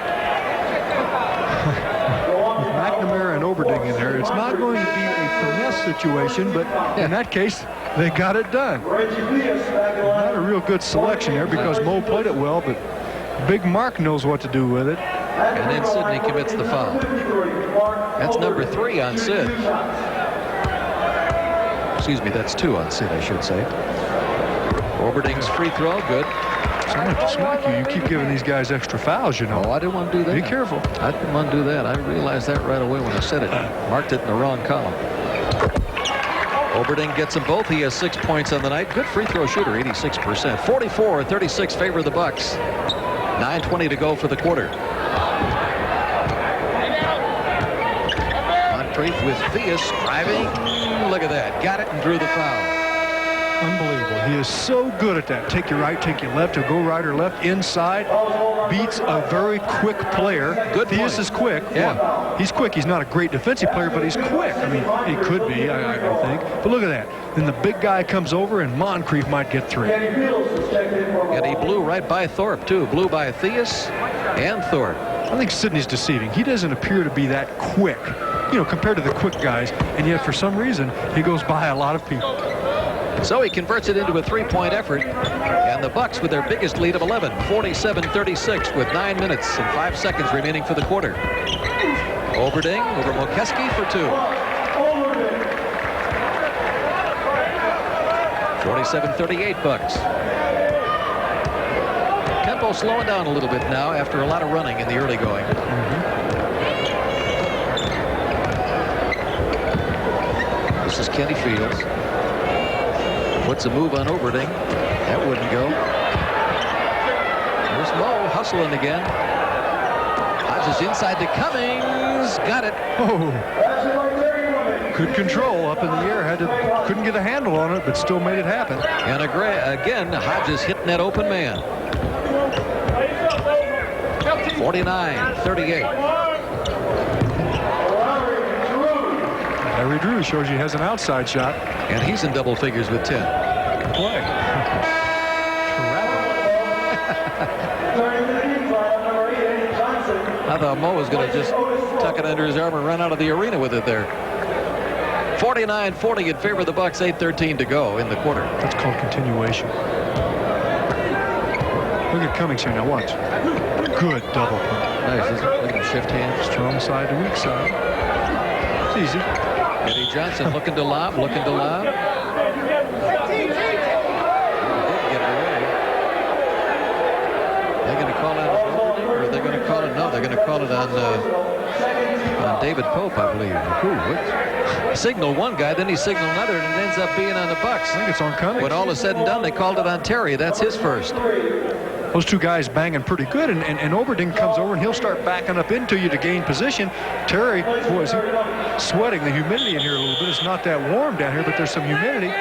With McNamara and Oberding in there, it's not going to be a finesse situation, but in that case, they got it done. Not a real good selection there because Mo played it well, but Big Mark knows what to do with it. And then Sidney commits the foul. That's number 3 on Sid. Excuse me, that's 2 on Sid, I should say. Oberding's free throw, good. Someone to smack you. You keep giving these guys extra fouls, you know. Oh, I didn't want to do that. Be careful. I didn't want to do that. I realized that right away when I said it. Marked it in the wrong column. Oberding gets them both. He has 6 points on the night. Good free throw shooter, 86%. 44-36 favor the Bucks. 9:20 to go for the quarter. Moncrief with Theus driving. Look at that. Got it and drew the foul. Unbelievable. He is so good at that. Take your right, take your left. He'll go right or left inside. Beats a very quick player. Good Theus is quick. Yeah. He's quick. He's not a great defensive player, but he's quick. I mean, he could be, I think. But look at that. Then the big guy comes over, and Moncrief might get 3. And he blew right by Thorpe, too. Blew by Theus and Thorpe. I think Sidney's deceiving. He doesn't appear to be that quick, you know, compared to the quick guys. And yet, for some reason, he goes by a lot of people. So he converts it into a 3-point effort, and the Bucks with their biggest lead of 11, 47-36, with 9 minutes and 5 seconds remaining for the quarter. Oberding over Mokeski for 2. 47-38 Bucks. Tempo slowing down a little bit now after a lot of running in the early going. This is Kenny Fields. Puts a move on Oberding. That wouldn't go. There's Mo hustling again. Hodges inside to Cummings. Got it. Oh. Good control up in the air. Couldn't get a handle on it, but still made it happen. And again, Hodges hitting that open man. 49-38. Larry Drew shows you he has an outside shot. And he's in double figures with 10. Good play. I thought Mo was going to just tuck it under his arm and run out of the arena with it there. 49-40 in favor of the Bucks. 8:13 to go in the quarter. That's called continuation. Look at Cummings here now. Watch. Good double play. Nice. Look at him shift hands. Strong side to weak side. It's easy. Eddie Johnson looking to lob, looking to lob. He did get it away. They're going to call it on Oberding, or are they going to call it? No, they're going to call it on David Pope, I believe. What? Signal one guy, then he signaled another, and it ends up being on the Bucks. I think it's on Cummings. When all is said and done, they called it on Terry. That's his first. Those two guys banging pretty good, and Oberding comes over, and he'll start backing up into you to gain position. Terry, boy, is he sweating. The humidity in here a little bit. It's not that warm down here, but there's some humidity.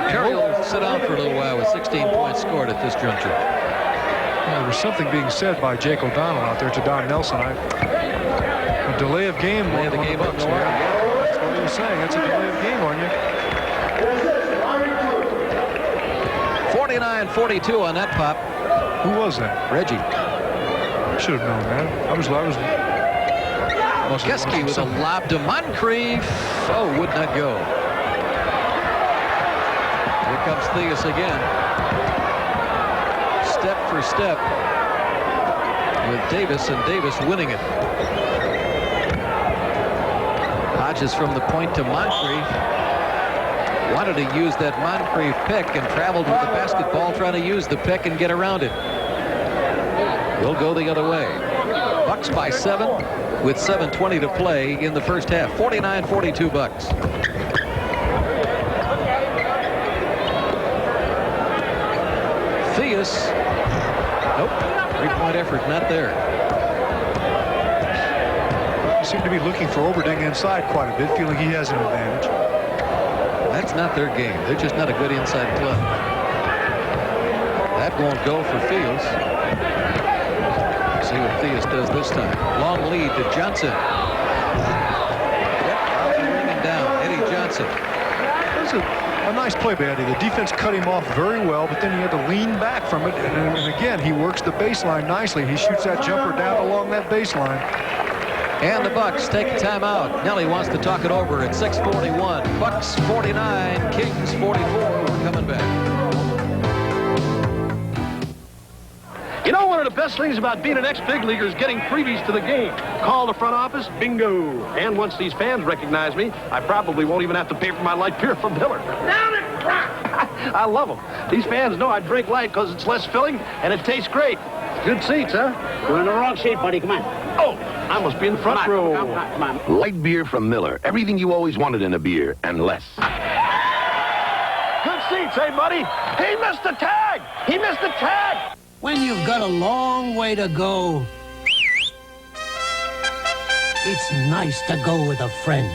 Terry will sit down for a little while with 16 points scored at this juncture. Well, there was something being said by Jake O'Donnell out there to Don Nelson. A delay of game. Delay of the game on the wire. Yeah, that's what he was saying. That's a delay of game on you. 49-42 on that pop. Who was that? Reggie. Should have known that. I was Mokeski with a lob to Moncrief. Oh, would not go. Here comes Theus again. Step for step with Davis, and Davis winning it. Hodges from the point to Moncrief. Wanted to use that Moncrief pick and traveled with the basketball, trying to use the pick and get around it. We'll go the other way. Bucks by 7 with 7:20 to play in the first half. 49-42 Bucks. Theus. Nope. 3-point effort not there. You seem to be looking for Oberding inside quite a bit, feeling he has an advantage. That's not their game. They're just not a good inside club. That won't go for Fields. See what Theus does this time. Long lead to Johnson. Yep, bringing down Eddie Johnson. That's a nice play by Eddie. The defense cut him off very well, but then he had to lean back from it. And again, he works the baseline nicely. He shoots that jumper down along that baseline. And the Bucks take a timeout. Nelly wants to talk it over at 6:41. Bucks 49, Kings 44. We're coming back. You know, one of the best things about being an ex-big leaguer is getting freebies to the game. Call the front office, bingo. And once these fans recognize me, I probably won't even have to pay for my light beer from Miller. Down it! I love them. These fans know I drink light because it's less filling and it tastes great. Good seats, huh? You're in the wrong seat, buddy. Come on. Oh, I must be in the front row. Come on. Light beer from Miller. Everything you always wanted in a beer, and less. Good seats, hey, buddy. He missed the tag. He missed the tag. When you've got a long way to go. it's nice to go with a friend.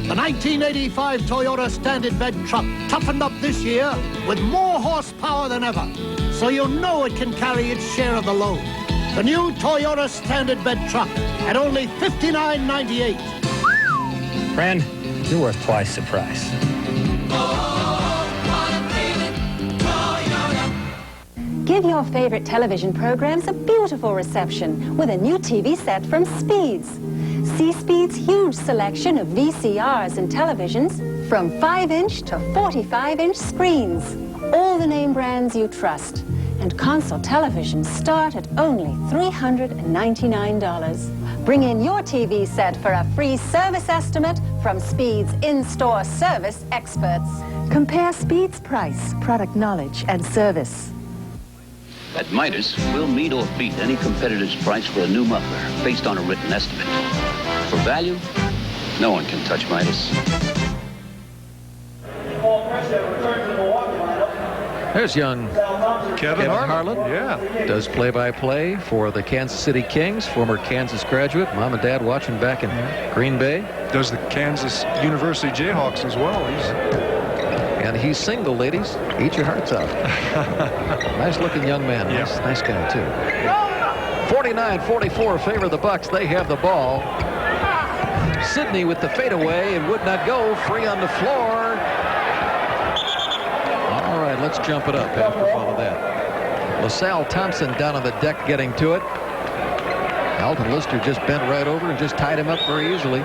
The 1985 Toyota Standard Bed truck toughened up this year with more horsepower than ever, so you'll know it can carry its share of the load. The new Toyota Standard Bed truck at only $59.98. Friend, you're worth twice the price. Give your favorite television programs a beautiful reception with a new TV set from Speeds. See Speeds' huge selection of VCRs and televisions from 5-inch to 45-inch screens. All the name brands you trust. And console televisions start at only $399. Bring in your TV set for a free service estimate from Speed's in-store service experts. Compare Speed's price, product knowledge, and service. At Midas, we'll meet or beat any competitor's price for a new muffler based on a written estimate. For value, no one can touch Midas. There's young Kevin Harlan. Yeah. Does play-by-play for the Kansas City Kings, former Kansas graduate. Mom and Dad watching back in Green Bay. Does the Kansas University Jayhawks as well. And he's single, ladies. Eat your hearts out. Nice-looking young man. Yeah. Nice guy, too. 49-44 favor the Bucks. They have the ball. Sidney with the fadeaway and would not go. Free on the floor. All right, let's jump it up after all of that. LaSalle Thompson down on the deck getting to it. Alton Lister just bent right over and just tied him up very easily.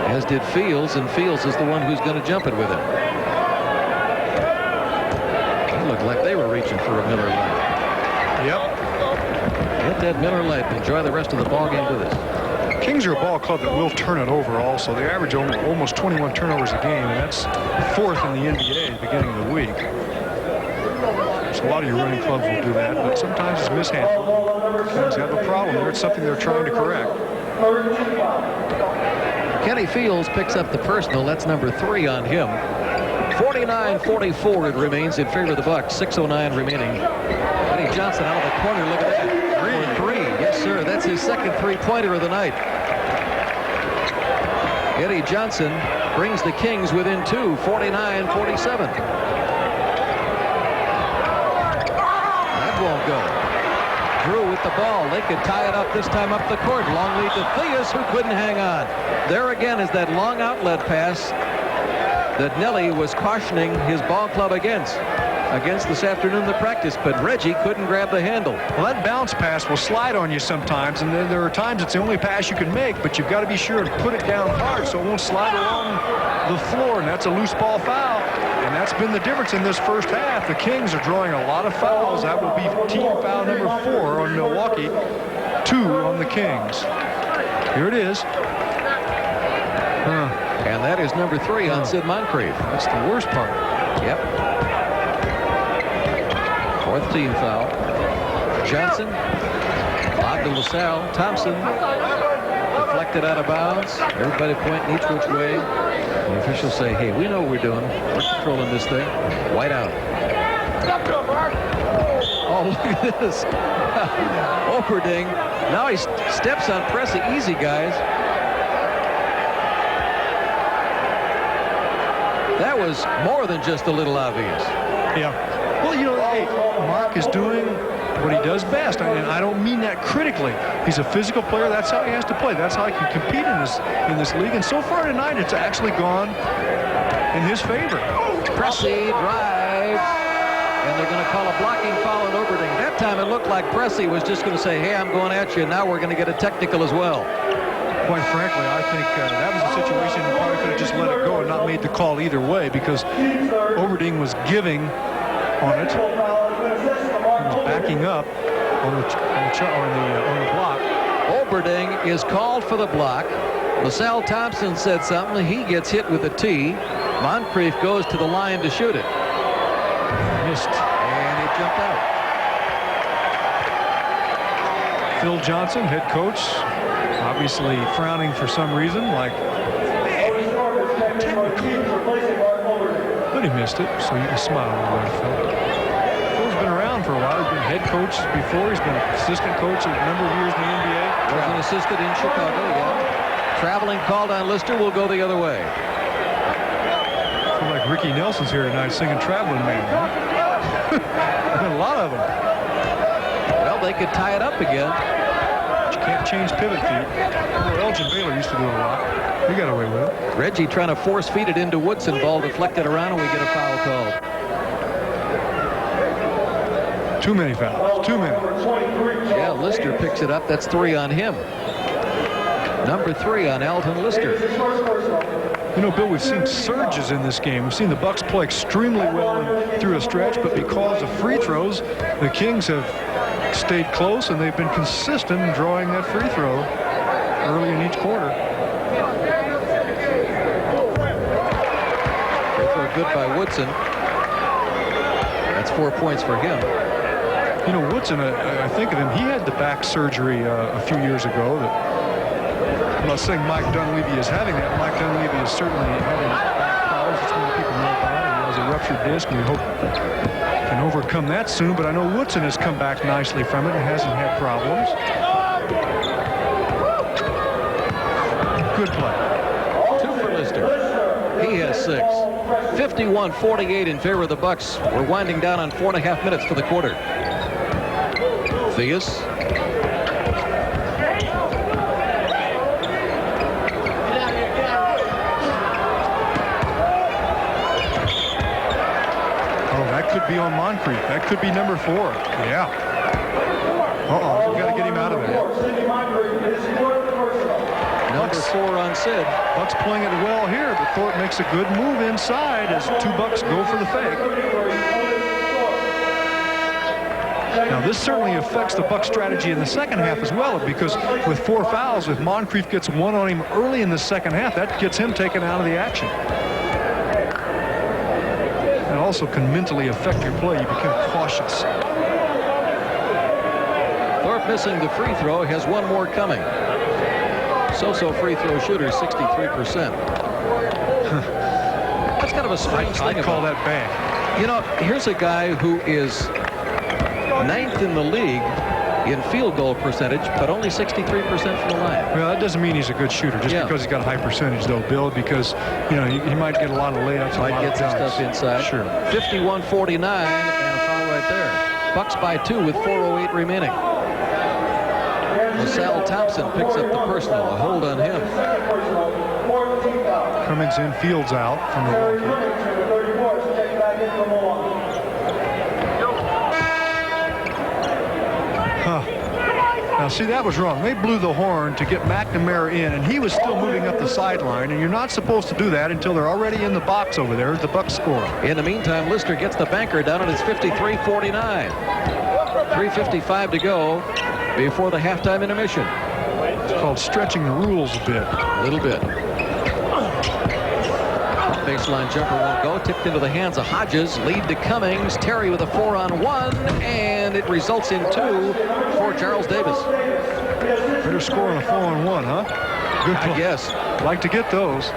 As did Fields, and Fields is the one who's going to jump it with him. They looked like they were reaching for a Miller Lite. Yep. Get that Miller Lite and enjoy the rest of the ball game with us. Kings are a ball club that will turn it over also. They average almost 21 turnovers a game, and that's fourth in the NBA at the beginning of the week. So a lot of your running clubs will do that, but sometimes it's mishandled. Kings have a problem there. It's something they're trying to correct. Kenny Fields picks up the personal. That's number 3 on him. 49-44 it remains in favor of the Bucks. 6:09 remaining. Eddie Johnson out of the corner. Look at that. 3. Yes, sir. That's his second three-pointer of the night. Eddie Johnson brings the Kings within 2. 49-47. That won't go. Drew with the ball. They could tie it up this time up the court. Long lead to Theus, who couldn't hang on. There again is that long outlet pass that Nelly was cautioning his ball club against this afternoon in the practice, but Reggie couldn't grab the handle. Well, that bounce pass will slide on you sometimes, and there are times it's the only pass you can make, but you've got to be sure to put it down hard so it won't slide along the floor, and that's a loose ball foul. And that's been the difference in this first half. The Kings are drawing a lot of fouls. That will be team foul number 4 on Milwaukee, 2 on the Kings. Here it is. And that is number 3 on Sid Moncrief. That's the worst part. Yep. 4th team foul. Johnson. Lob to LaSalle. Thompson. Deflected out of bounds. Everybody pointing each which way. The officials say, hey, we know what we're doing. We're controlling this thing. White out. Oh, look at this. Operding. Now he steps on Pressey. Easy, guys. That was more than just a little obvious. Yeah. Well, you know, hey, Mark is doing what he does best, and I don't mean that critically. He's a physical player. That's how he has to play. That's how he can compete in this league. And so far tonight, it's actually gone in his favor. Pressey drives, and they're going to call a blocking foul on Operding. That time it looked like Pressey was just going to say, hey, I'm going at you, and now we're going to get a technical as well. Quite frankly, I think that was a situation you probably could have just let it go and not made the call either way, because Operding was giving on it. He was backing up on the block. Operding is called for the block. LaSalle Thompson said something. He gets hit with a tee. Moncrief goes to the line to shoot it. Missed. And he jumped out. Phil Johnson, head coach, obviously frowning for some reason, like, but he missed it, so you can smile a little bit, Phil. Phil's been around for a while. He's been head coach before. He's been assistant coach a number of years in the NBA. Was an assistant in Chicago, yeah. Traveling called on Lister will go the other way. I feel like Ricky Nelson's here tonight singing Traveling Man. Huh? There's been a lot of them. Well, they could tie it up again. But you can't change pivot feet. Well, Elgin Baylor used to do it a lot. He got away with it. Reggie trying to force feed it into Woodson. Ball deflected around, and we get a foul called. Too many fouls. Too many. Yeah, Lister picks it up. That's 3 on him. Number 3 on Alton Lister. You know, Bill, we've seen surges in this game. We've seen the Bucks play extremely well through a stretch, but because of free throws, the Kings have stayed close, and they've been consistent in drawing that free throw early in each quarter. Free throw good by Woodson. That's 4 points for him. You know, Woodson, I think of him, he had the back surgery a few years ago. I'm not saying Mike Dunleavy is having that. Mike Dunleavy is certainly having back problems. It's many people know about it. He has a ruptured disc, and we hope can overcome that soon. But I know Woodson has come back nicely from it and hasn't had problems. Good play. 2 for Lister. He has 6. 51-48 in favor of the Bucks. We're winding down on 4.5 minutes for the quarter. Theus. Could be on Moncrief. That could be number 4. Yeah. Uh-oh. We got to get him out of there. Number 4 on Sid. Bucks playing it well here, but Thorpe makes a good move inside as 2 Bucks go for the fake. Now, this certainly affects the Bucks' strategy in the second half as well, because with 4 fouls, if Moncrief gets 1 on him early in the second half, that gets him taken out of the action. Also can mentally affect your play. You become cautious. Thorpe missing the free throw, has 1 more coming. So-so free throw shooter, 63%. That's kind of a strange thing. I call that bad. You know, here's a guy who is 9th in the league in field goal percentage, but only 63% from the line. Well, that doesn't mean he's a good shooter just because he's got a high percentage, though, Bill, because, you know, he might get a lot of layups. Might get some stuff inside. Sure. 51-49, and a foul right there. Bucks by 2 with 4:08 remaining. LaSalle Thompson picks up the personal. A hold on him. Cummings in, Fields out from Milwaukee. Now, see, that was wrong. They blew the horn to get McNamara in, and he was still moving up the sideline, and you're not supposed to do that until they're already in the box over there as the Bucks score. In the meantime, Lister gets the banker down, and it's 53-49. 3:55 to go before the halftime intermission. It's called stretching the rules a bit. A little bit. Baseline jumper won't go. Tipped into the hands of Hodges. Lead to Cummings. Terry with a 4-on-1, and it results in 2 for Charles Davis. Better score on a 4-on-1, huh? Good play. I guess. Like to get those.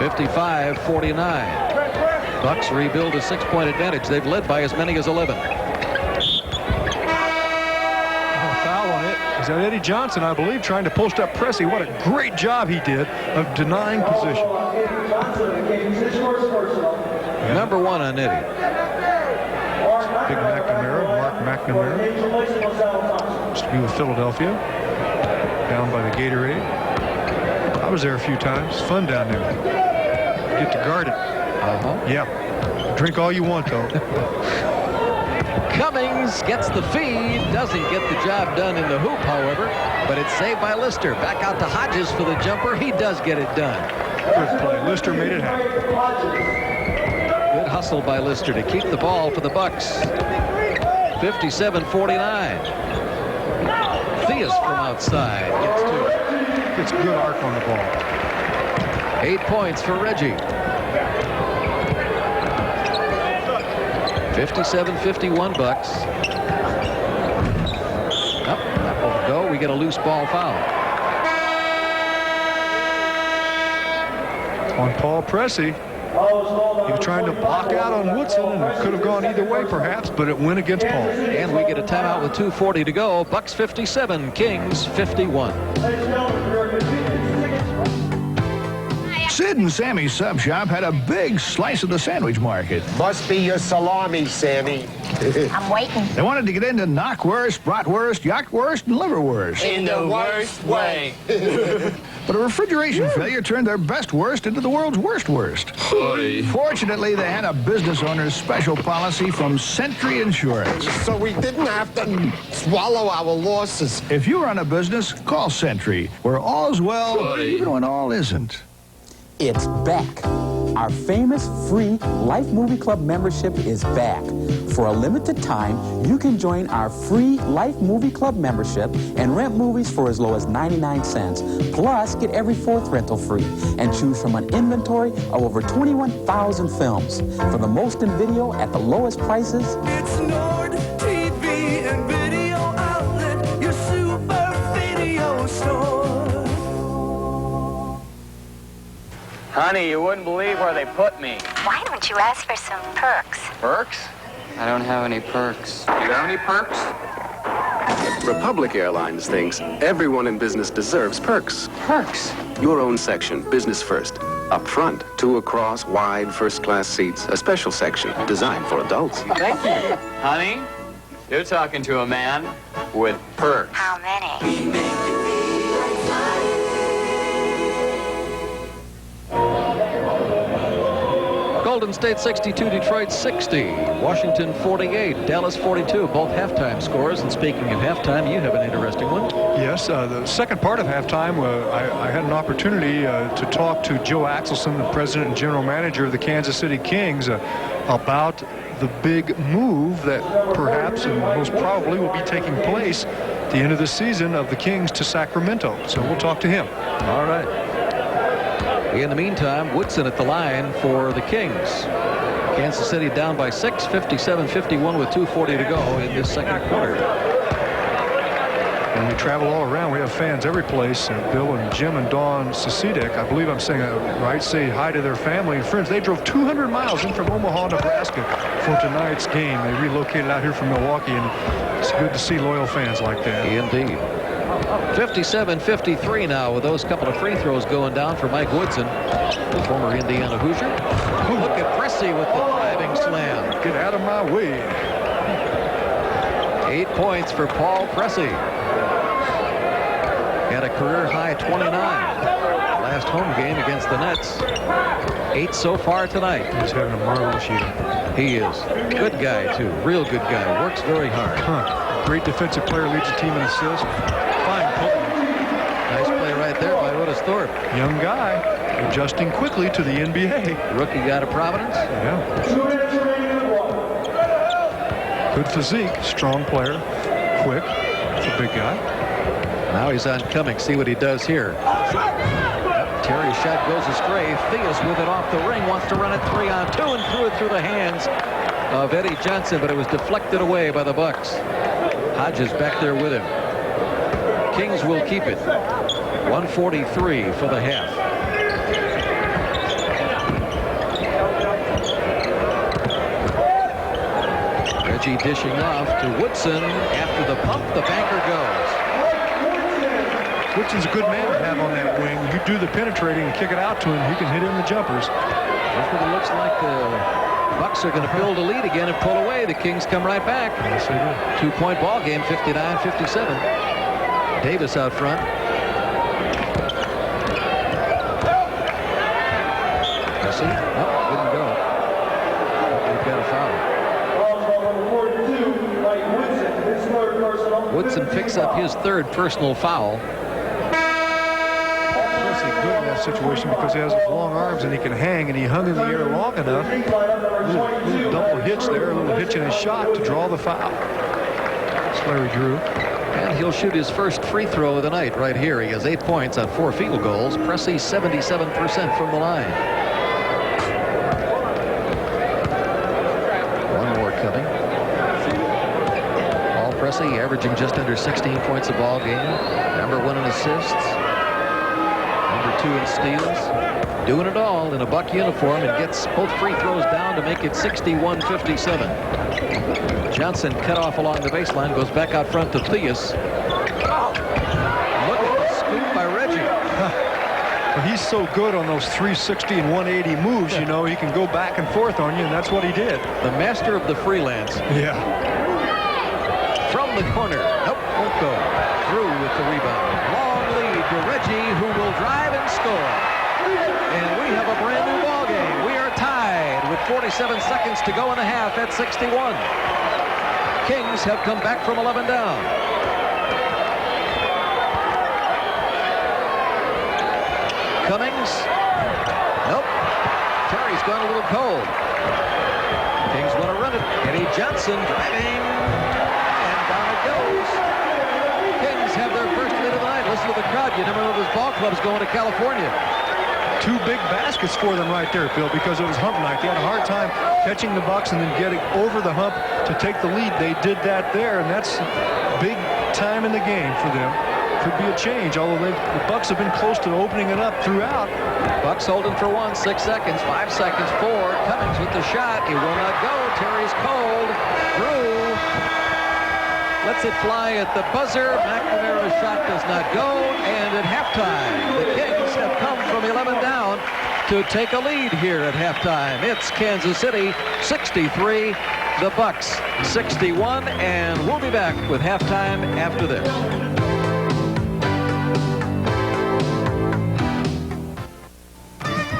55-49. Bucks rebuild a 6-point advantage. They've led by as many as 11. Is that Eddie Johnson, I believe, trying to post up Pressey. What a great job he did of denying position. Number 1 on Eddie. Big McNamara, Mark McNamara. Used to be with Philadelphia. Down by the Gatorade. I was there a few times. Fun down there. Get to guard it. Yeah. Drink all you want, though. Cummings gets the feed, doesn't get the job done in the hoop, however, but it's saved by Lister. Back out to Hodges for the jumper. He does get it done. Good play. Lister made it happen. Good hustle by Lister to keep the ball for the Bucks. 57-49. Theus from outside gets 2. Gets good arc on the ball. 8 points for Reggie. 57-51 Bucks. Up, that won't go. We get a loose ball foul. On Paul Pressey. He was trying to block out on Woodson, and it could have gone either way, perhaps, but it went against Paul. And we get a timeout with 2:40 to go. Bucks 57, Kings 51. Sid and Sammy's Sub Shop had a big slice of the sandwich market. Must be your salami, Sammy. I'm waiting. They wanted to get into knockwurst, bratwurst, yackwurst, and liverwurst. In the worst way. But a refrigeration failure turned their best wurst into the world's worst wurst. Fortunately, they had a business owner's special policy from Sentry Insurance. So we didn't have to swallow our losses. If you run a business, call Sentry, where all's well, even when all isn't. It's back. Our famous free Life Movie Club membership is back. For a limited time, you can join our free Life Movie Club membership and rent movies for as low as 99 cents. Plus, get every fourth rental free and choose from an inventory of over 21,000 films. For the most in video at the lowest prices, It's Nord TV and Video Outlet, your super video store. Honey, you wouldn't believe where they put me. Why don't you ask for some perks? Perks? I don't have any perks. You have any perks? Republic Airlines thinks everyone in business deserves perks. Perks? Your own section, business first. Up front, 2 across, wide, first-class seats. A special section designed for adults. Thank you. Honey, you're talking to a man with perks. How many? Golden State 62, Detroit 60, Washington 48, Dallas 42, both halftime scores. And speaking of halftime, you have an interesting one. Yes, the second part of halftime, I had an opportunity to talk to Joe Axelson, the president and general manager of the Kansas City Kings, about the big move that perhaps and most probably will be taking place at the end of the season of the Kings to Sacramento. So we'll talk to him. All right. In the meantime, Woodson at the line for the Kings. Kansas City down by 6, 57-51 with 2:40 to go in this second quarter. When we travel all around, we have fans every place. Bill and Jim and Dawn Sasidek, I believe I'm saying that right, say hi to their family and friends. They drove 200 miles in from Omaha, Nebraska for tonight's game. They relocated out here from Milwaukee, and it's good to see loyal fans like that. Indeed. 57-53 now with those couple of free throws going down for Mike Woodson, the former Indiana Hoosier. Look at Pressey with the diving slam. Get out of my way. 8 points for Paul Pressey. Had a career-high 29 last home game against the Nets. 8 so far tonight. He's having a marvelous year. He is. Good guy, too. Real good guy. Works very hard. Great defensive player, leads the team in assists. Fine pull. Nice play right there by Otis Thorpe. Young guy, adjusting quickly to the NBA. Rookie out of Providence. Yeah. Good physique, strong player, quick. It's a big guy. Now he's on Cummings. See what he does here. Terry's shot goes astray. Theus with it off the ring. Wants to run it 3-on-2 and threw it through the hands of Eddie Johnson, but it was deflected away by the Bucks. Hodges back there with him. Kings will keep it. 1:43 for the half. Reggie dishing off to Woodson. After the pump, the banker goes. Woodson's a good man to have on that wing. You do the penetrating and kick it out to him, he can hit in the jumpers. That's what it looks like. The Bucks are going to build a lead again and pull away. The Kings come right back. Yes, they do. 2-point ball game, 59-57. Davis out front. Pressey. Oh, didn't go. We've got a foul. Woodson picks up his third personal foul. Good in that situation because he has long arms and he can hang, and he hung in the air long enough. A little double hitch there, a little hitch in his shot to draw the foul. It's Larry Drew. And he'll shoot his first free throw of the night right here. He has 8 points on 4 field goals. Pressey 77% from the line. One more coming. Paul Pressey averaging just under 16 points a ball game. #1 in assists. #2 22 in steals. Doing it all in a Buck uniform and gets both free throws down to make it 61-57. Johnson cut off along the baseline, goes back out front to Theus. Look at the scoop by Reggie. Well, he's so good on those 360 and 180 moves, you know, he can go back and forth on you, and that's what he did. The master of the freelance. Yeah. From the corner. Nope, won't go. Through with the rebound. Long lead to Reggie, who will drive and score. And we have a brand new ball game. We are tied with 47 seconds to go in the half at 61. Kings have come back from 11 down. Cummings. Nope. Terry's gone a little cold. Kings want to run it. Eddie Johnson driving. And down it goes. Kings have their first lead of the night. Listen to the crowd. You never know this ball club's going to California. Two big baskets for them right there, Bill, because it was hump night. They had a hard time catching the Bucks and then getting over the hump to take the lead. They did that there, and that's big time in the game for them. Could be a change, although the Bucks have been close to opening it up throughout. Bucks holding for 1, 6 seconds, 5 seconds, 4. Cummings with the shot. He will not go. Terry's cold. Drew lets it fly at the buzzer. McNamara's shot does not go. And at halftime, the Kings have come from 11 down to take a lead here at halftime. It's Kansas City 63, the Bucks 61, and we'll be back with halftime after this.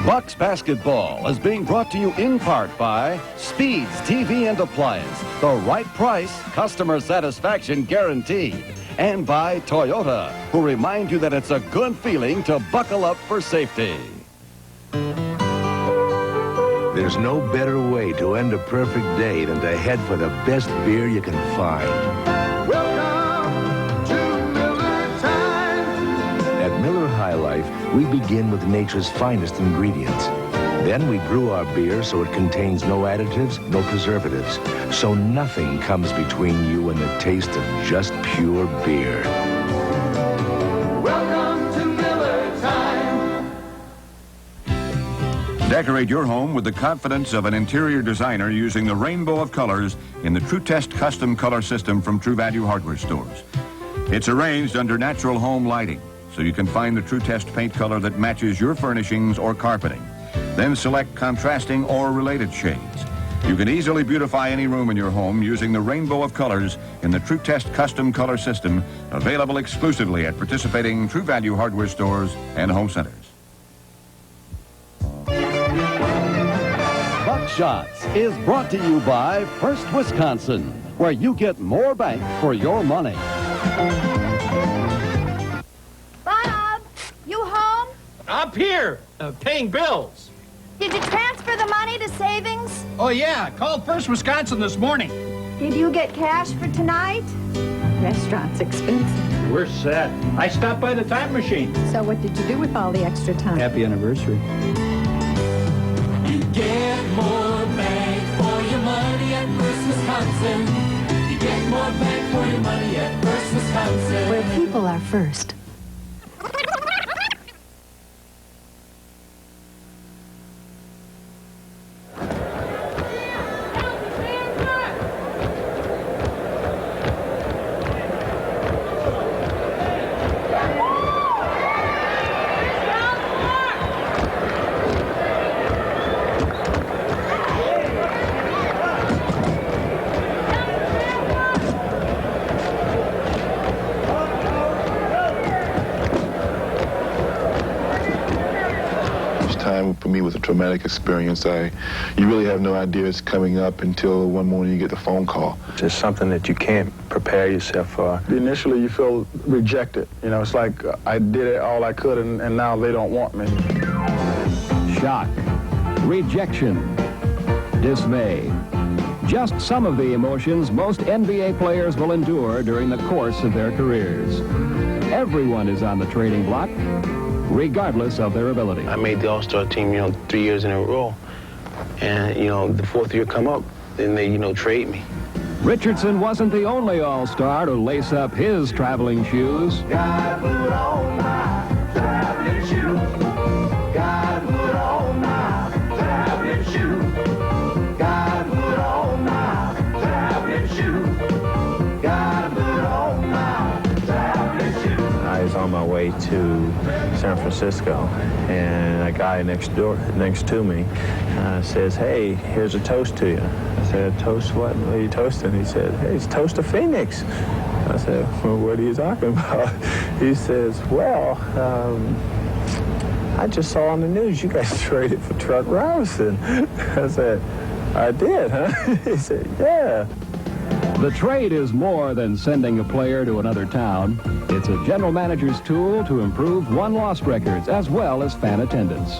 Bucks basketball is being brought to you in part by Speeds TV and Appliance, the right price, customer satisfaction guaranteed, and by Toyota, who remind you that it's a good feeling to buckle up for safety. There's no better way to end a perfect day than to head for the best beer you can find. Welcome to Miller Time. At Miller High Life, we begin with nature's finest ingredients. Then we brew our beer so it contains no additives, no preservatives, so nothing comes between you and the taste of just pure beer. Welcome to Miller Time. Decorate your home with the confidence of an interior designer using the rainbow of colors in the True Test custom color system from True Value hardware stores. It's arranged under natural home lighting, so you can find the True Test paint color that matches your furnishings or carpeting. Then select contrasting or related shades. You can easily beautify any room in your home using the rainbow of colors in the True Test custom color system, available exclusively at participating True Value hardware stores and home centers. Buckshots is brought to you by First Wisconsin, where you get more bang for your money. Bob, you home? Up here, paying bills. Did you transfer the money to savings? Oh, yeah. Called First Wisconsin this morning. Did you get cash for tonight? Restaurant's expensive. We're set. I stopped by the time machine. So what did you do with all the extra time? Happy anniversary. You get more bang for your money at First Wisconsin. You get more bang for your money at First Wisconsin. Where people are first. For me, was a traumatic experience. You really have no idea it's coming up until one morning you get the phone call. It's just something that you can't prepare yourself for. Initially, you feel rejected. You know, it's like I did it all I could, and now they don't want me. Shock, rejection, dismay. Just some of the emotions most NBA players will endure during the course of their careers. Everyone is on the trading block, regardless of their ability. I made the All-Star team, 3 years in a row. And, the fourth year come up, then they, trade me. Richardson wasn't the only All-Star to lace up his traveling shoes. Gotta put on my traveling shoes. to San Francisco, and a guy next to me says, "Hey, here's a toast to you." I said, "Toast what? What are you toasting?" He said, "Hey, it's Toast to Phoenix." I said, "Well, what are you talking about?" He says, "Well, I just saw on the news you guys traded for Truck Robinson." I said, "I did, huh?" He said, "Yeah." The trade is more than sending a player to another town. It's a general manager's tool to improve won-loss records as well as fan attendance.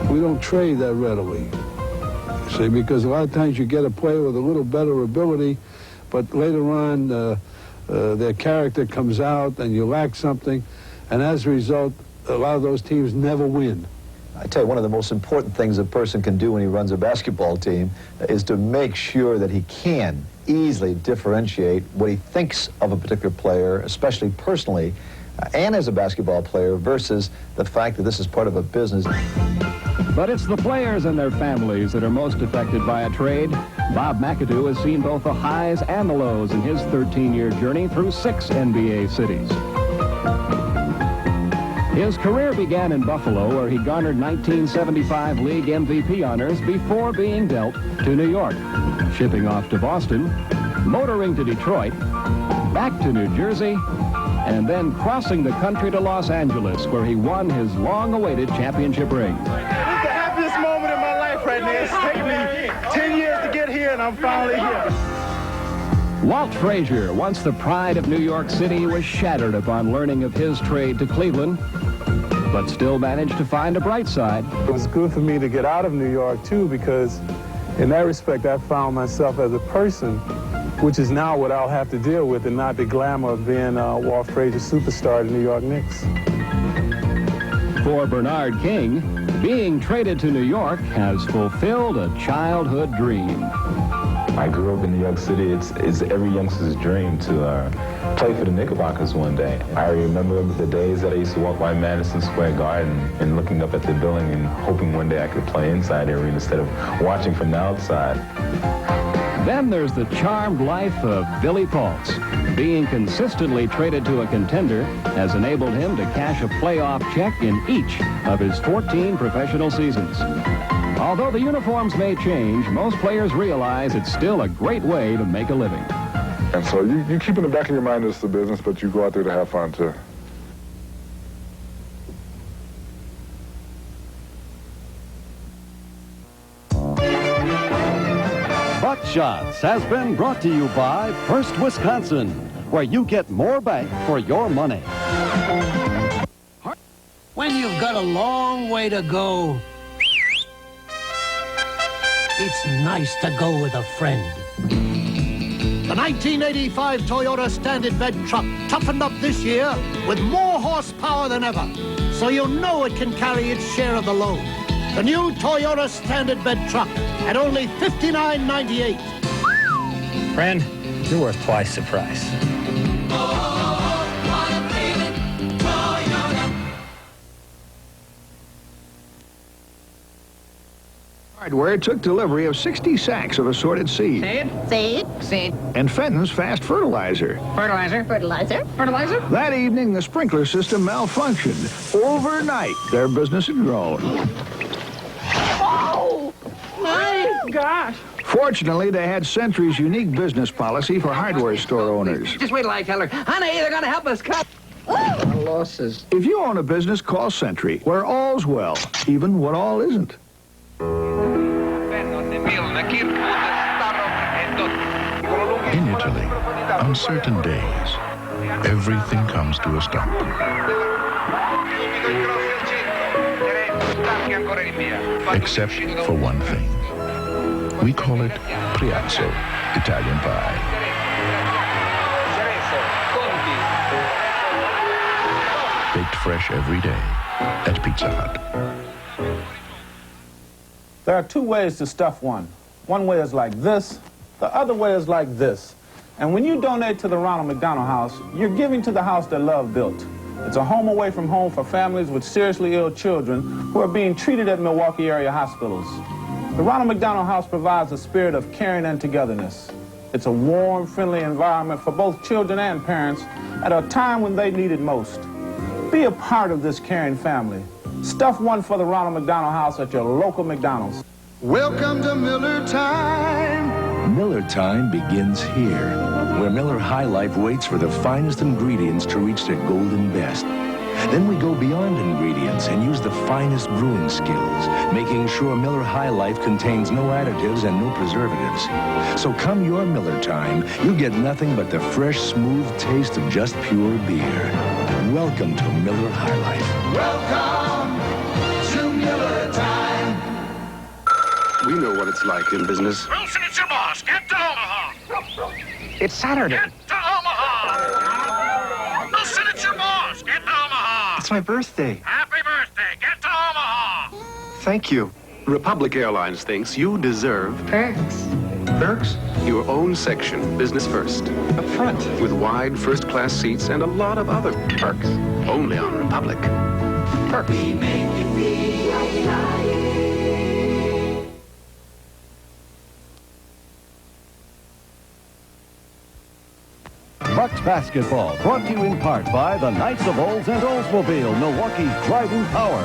We don't trade that readily, see, because a lot of times you get a player with a little better ability, but later on their character comes out and you lack something, and as a result, a lot of those teams never win. I tell you, one of the most important things a person can do when he runs a basketball team is to make sure that he can easily differentiate what he thinks of a particular player, especially personally, and as a basketball player, versus the fact that this is part of a business. But it's the players and their families that are most affected by a trade. Bob McAdoo has seen both the highs and the lows in his 13-year journey through 6 NBA cities. His career began in Buffalo, where he garnered 1975 league MVP honors before being dealt to New York, shipping off to Boston, motoring to Detroit, back to New Jersey, and then crossing the country to Los Angeles, where he won his long-awaited championship ring. It's the happiest moment in my life right now. It's taken me 10 years to get here, and I'm finally here. Walt Frazier, once the pride of New York City, was shattered upon learning of his trade to Cleveland, but still managed to find a bright side. It was good for me to get out of New York, too, because in that respect, I found myself as a person, which is now what I'll have to deal with, and not the glamour of being Walt Frazier superstar of the New York Knicks. For Bernard King, being traded to New York has fulfilled a childhood dream. I grew up in New York City. It's every youngster's dream to play for the Knickerbockers one day. I remember the days that I used to walk by Madison Square Garden and looking up at the building and hoping one day I could play inside the arena instead of watching from the outside. Then there's the charmed life of Billy Paultz. Being consistently traded to a contender has enabled him to cash a playoff check in each of his 14 professional seasons. Although the uniforms may change, most players realize it's still a great way to make a living. And so you keep in the back of your mind it's the business, but you go out there to have fun, too. Buck Shots has been brought to you by First Wisconsin, where you get more bang for your money. When you've got a long way to go, it's nice to go with a friend. The 1985 Toyota Standard Bed truck toughened up this year with more horsepower than ever, so you'll know it can carry its share of the load. The new Toyota Standard Bed truck at only $59.98. Friend, you're worth twice the price. Hardware took delivery of 60 sacks of assorted seed. Seed. And Fenton's Fast Fertilizer. Fertilizer. That evening, the sprinkler system malfunctioned. Overnight, their business had grown. Oh, my gosh. Fortunately, they had Century's unique business policy for hardware store owners. Just wait till I tell her. Honey, they're going to help us cut. Losses. If you own a business, call Century, where all's well, even when all isn't. In Italy, on certain days, everything comes to a stop. Except for one thing. We call it Priazzo, Italian pie. Baked fresh every day at Pizza Hut. There are two ways to stuff one. One way is like this, the other way is like this. And when you donate to the Ronald McDonald House, you're giving to the house that love built. It's a home away from home for families with seriously ill children who are being treated at Milwaukee area hospitals. The Ronald McDonald House provides a spirit of caring and togetherness. It's a warm, friendly environment for both children and parents at a time when they need it most. Be a part of this caring family. Stuff one for the Ronald McDonald House at your local McDonald's. Welcome to Miller Time. Miller Time begins here, where Miller High Life waits for the finest ingredients to reach their golden best. Then we go beyond ingredients and use the finest brewing skills, making sure Miller High Life contains no additives and no preservatives. So come your Miller Time, you get nothing but the fresh, smooth taste of just pure beer. Welcome to Miller High Life. Welcome to Miller Time. We know what it's like in business. Wilson, it's your boss. Get to Omaha. It's Saturday. Get to Omaha. Wilson, it's your boss. Get to Omaha. It's my birthday. Happy birthday. Get to Omaha. Thank you. Republic Airlines thinks you deserve Perks. perks. Your own section, business first. Up front, with wide first-class seats and a lot of other perks. Only on Republic. Perks. We make you feel like flying. Bucks basketball, brought to you in part by the Knights of Olds and Oldsmobile, Milwaukee's driving power.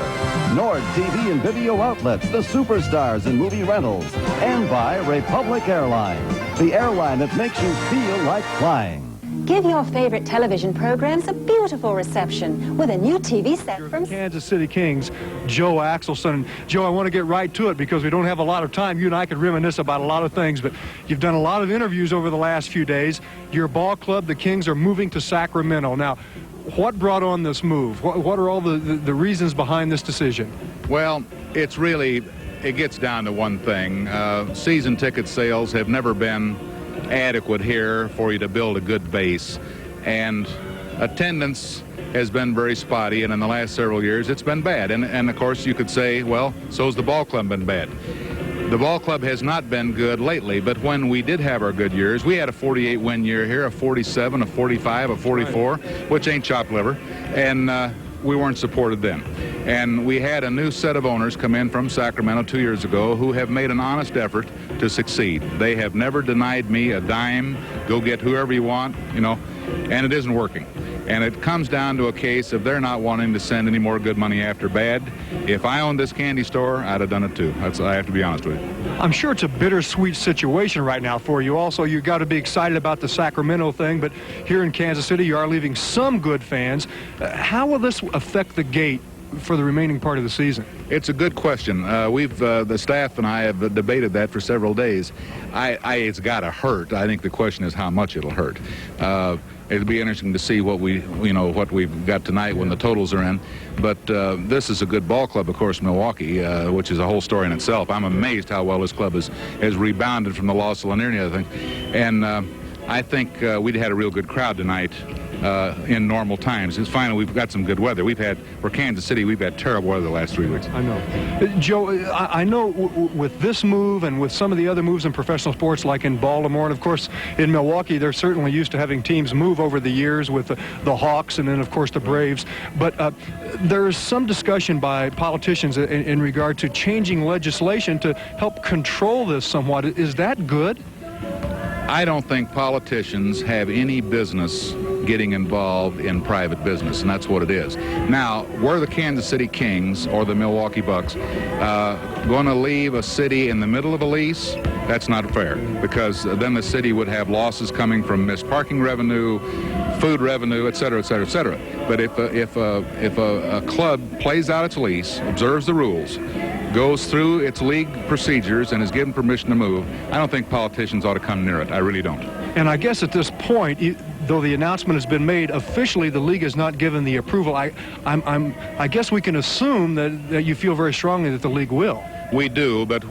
Nord TV and video outlets, the superstars in movie rentals. And by Republic Airlines, the airline that makes you feel like flying. Give your favorite television programs a beautiful reception with a new TV set from Kansas City Kings, Joe Axelson. And Joe, I want to get right to it because we don't have a lot of time. You and I could reminisce about a lot of things, but you've done a lot of interviews over the last few days. Your ball club, the Kings, are moving to Sacramento. Now, what brought on this move? What are all the reasons behind this decision? Well, it gets down to one thing. Season ticket sales have never been adequate here for you to build a good base, and attendance has been very spotty, and in the last several years it's been bad, and of course you could say, well, so's the ball club been bad. The ball club has not been good lately, but when we did have our good years, we had a 48 win year here, a 47, a 45, a 44, which ain't chopped liver, and we weren't supported then. And we had a new set of owners come in from Sacramento 2 years ago who have made an honest effort to succeed. They have never denied me a dime, go get whoever you want, and it isn't working. And it comes down to a case of they're not wanting to send any more good money after bad. If I owned this candy store, I'd have done it too. I have to be honest with you. I'm sure it's a bittersweet situation right now for you. Also, you've got to be excited about the Sacramento thing, but here in Kansas City, you are leaving some good fans. How will this affect the gate for the remaining part of the season? It's a good question. The staff and I have debated that for several days. It's got to hurt. I think the question is how much it'll hurt. It'll be interesting to see what we've got tonight when the totals are in. But this is a good ball club, of course, Milwaukee, which is a whole story in itself. I'm amazed how well this club has rebounded from the loss of Lanier, I think. And I think we'd had a real good crowd tonight in normal times. It's finally we've got some good weather. For Kansas City, we've had terrible weather the last 3 weeks. I know. Joe, I know with this move and with some of the other moves in professional sports, like in Baltimore, and of course in Milwaukee, they're certainly used to having teams move over the years with the Hawks and then, of course, the Braves. But there's some discussion by politicians in regard to changing legislation to help control this somewhat. Is that good? I don't think politicians have any business getting involved in private business, and that's what it is. Now, were the Kansas City Kings or the Milwaukee Bucks going to leave a city in the middle of a lease? That's not fair, because then the city would have losses coming from missed parking revenue, food revenue, et cetera, et cetera, et cetera. But if a club plays out its lease, observes the rules, goes through its league procedures, and is given permission to move, I don't think politicians ought to come near it. I really don't. And I guess at this point, though the announcement has been made, officially the league has not given the approval. I guess we can assume that you feel very strongly that the league will. We do, but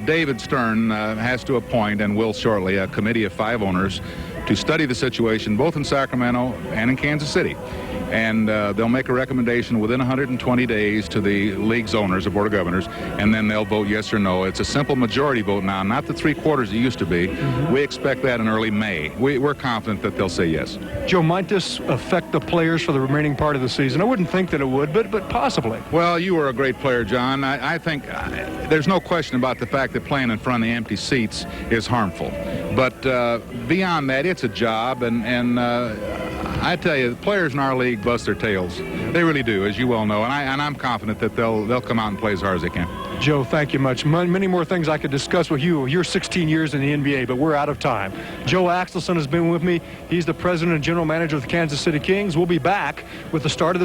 David Stern has to appoint, and will shortly, a committee of 5 owners to study the situation both in Sacramento and in Kansas City. And they'll make a recommendation within 120 days to the league's owners, the Board of Governors, and then they'll vote yes or no. It's a simple majority vote now, not the 3/4 it used to be. Mm-hmm. We expect that in early May. We're confident that they'll say yes. Joe, might this affect the players for the remaining part of the season? I wouldn't think that it would, but possibly. Well, you were a great player, John. I think there's no question about the fact that playing in front of the empty seats is harmful. But beyond that, it's a job, and I tell you, the players in our league bust their tails. They really do, as you well know, and I'm confident that they'll come out and play as hard as they can. Joe, thank you much. Many more things I could discuss with you. You're 16 years in the NBA, but we're out of time. Joe Axelson has been with me. He's the president and general manager of the Kansas City Kings. We'll be back with the start of the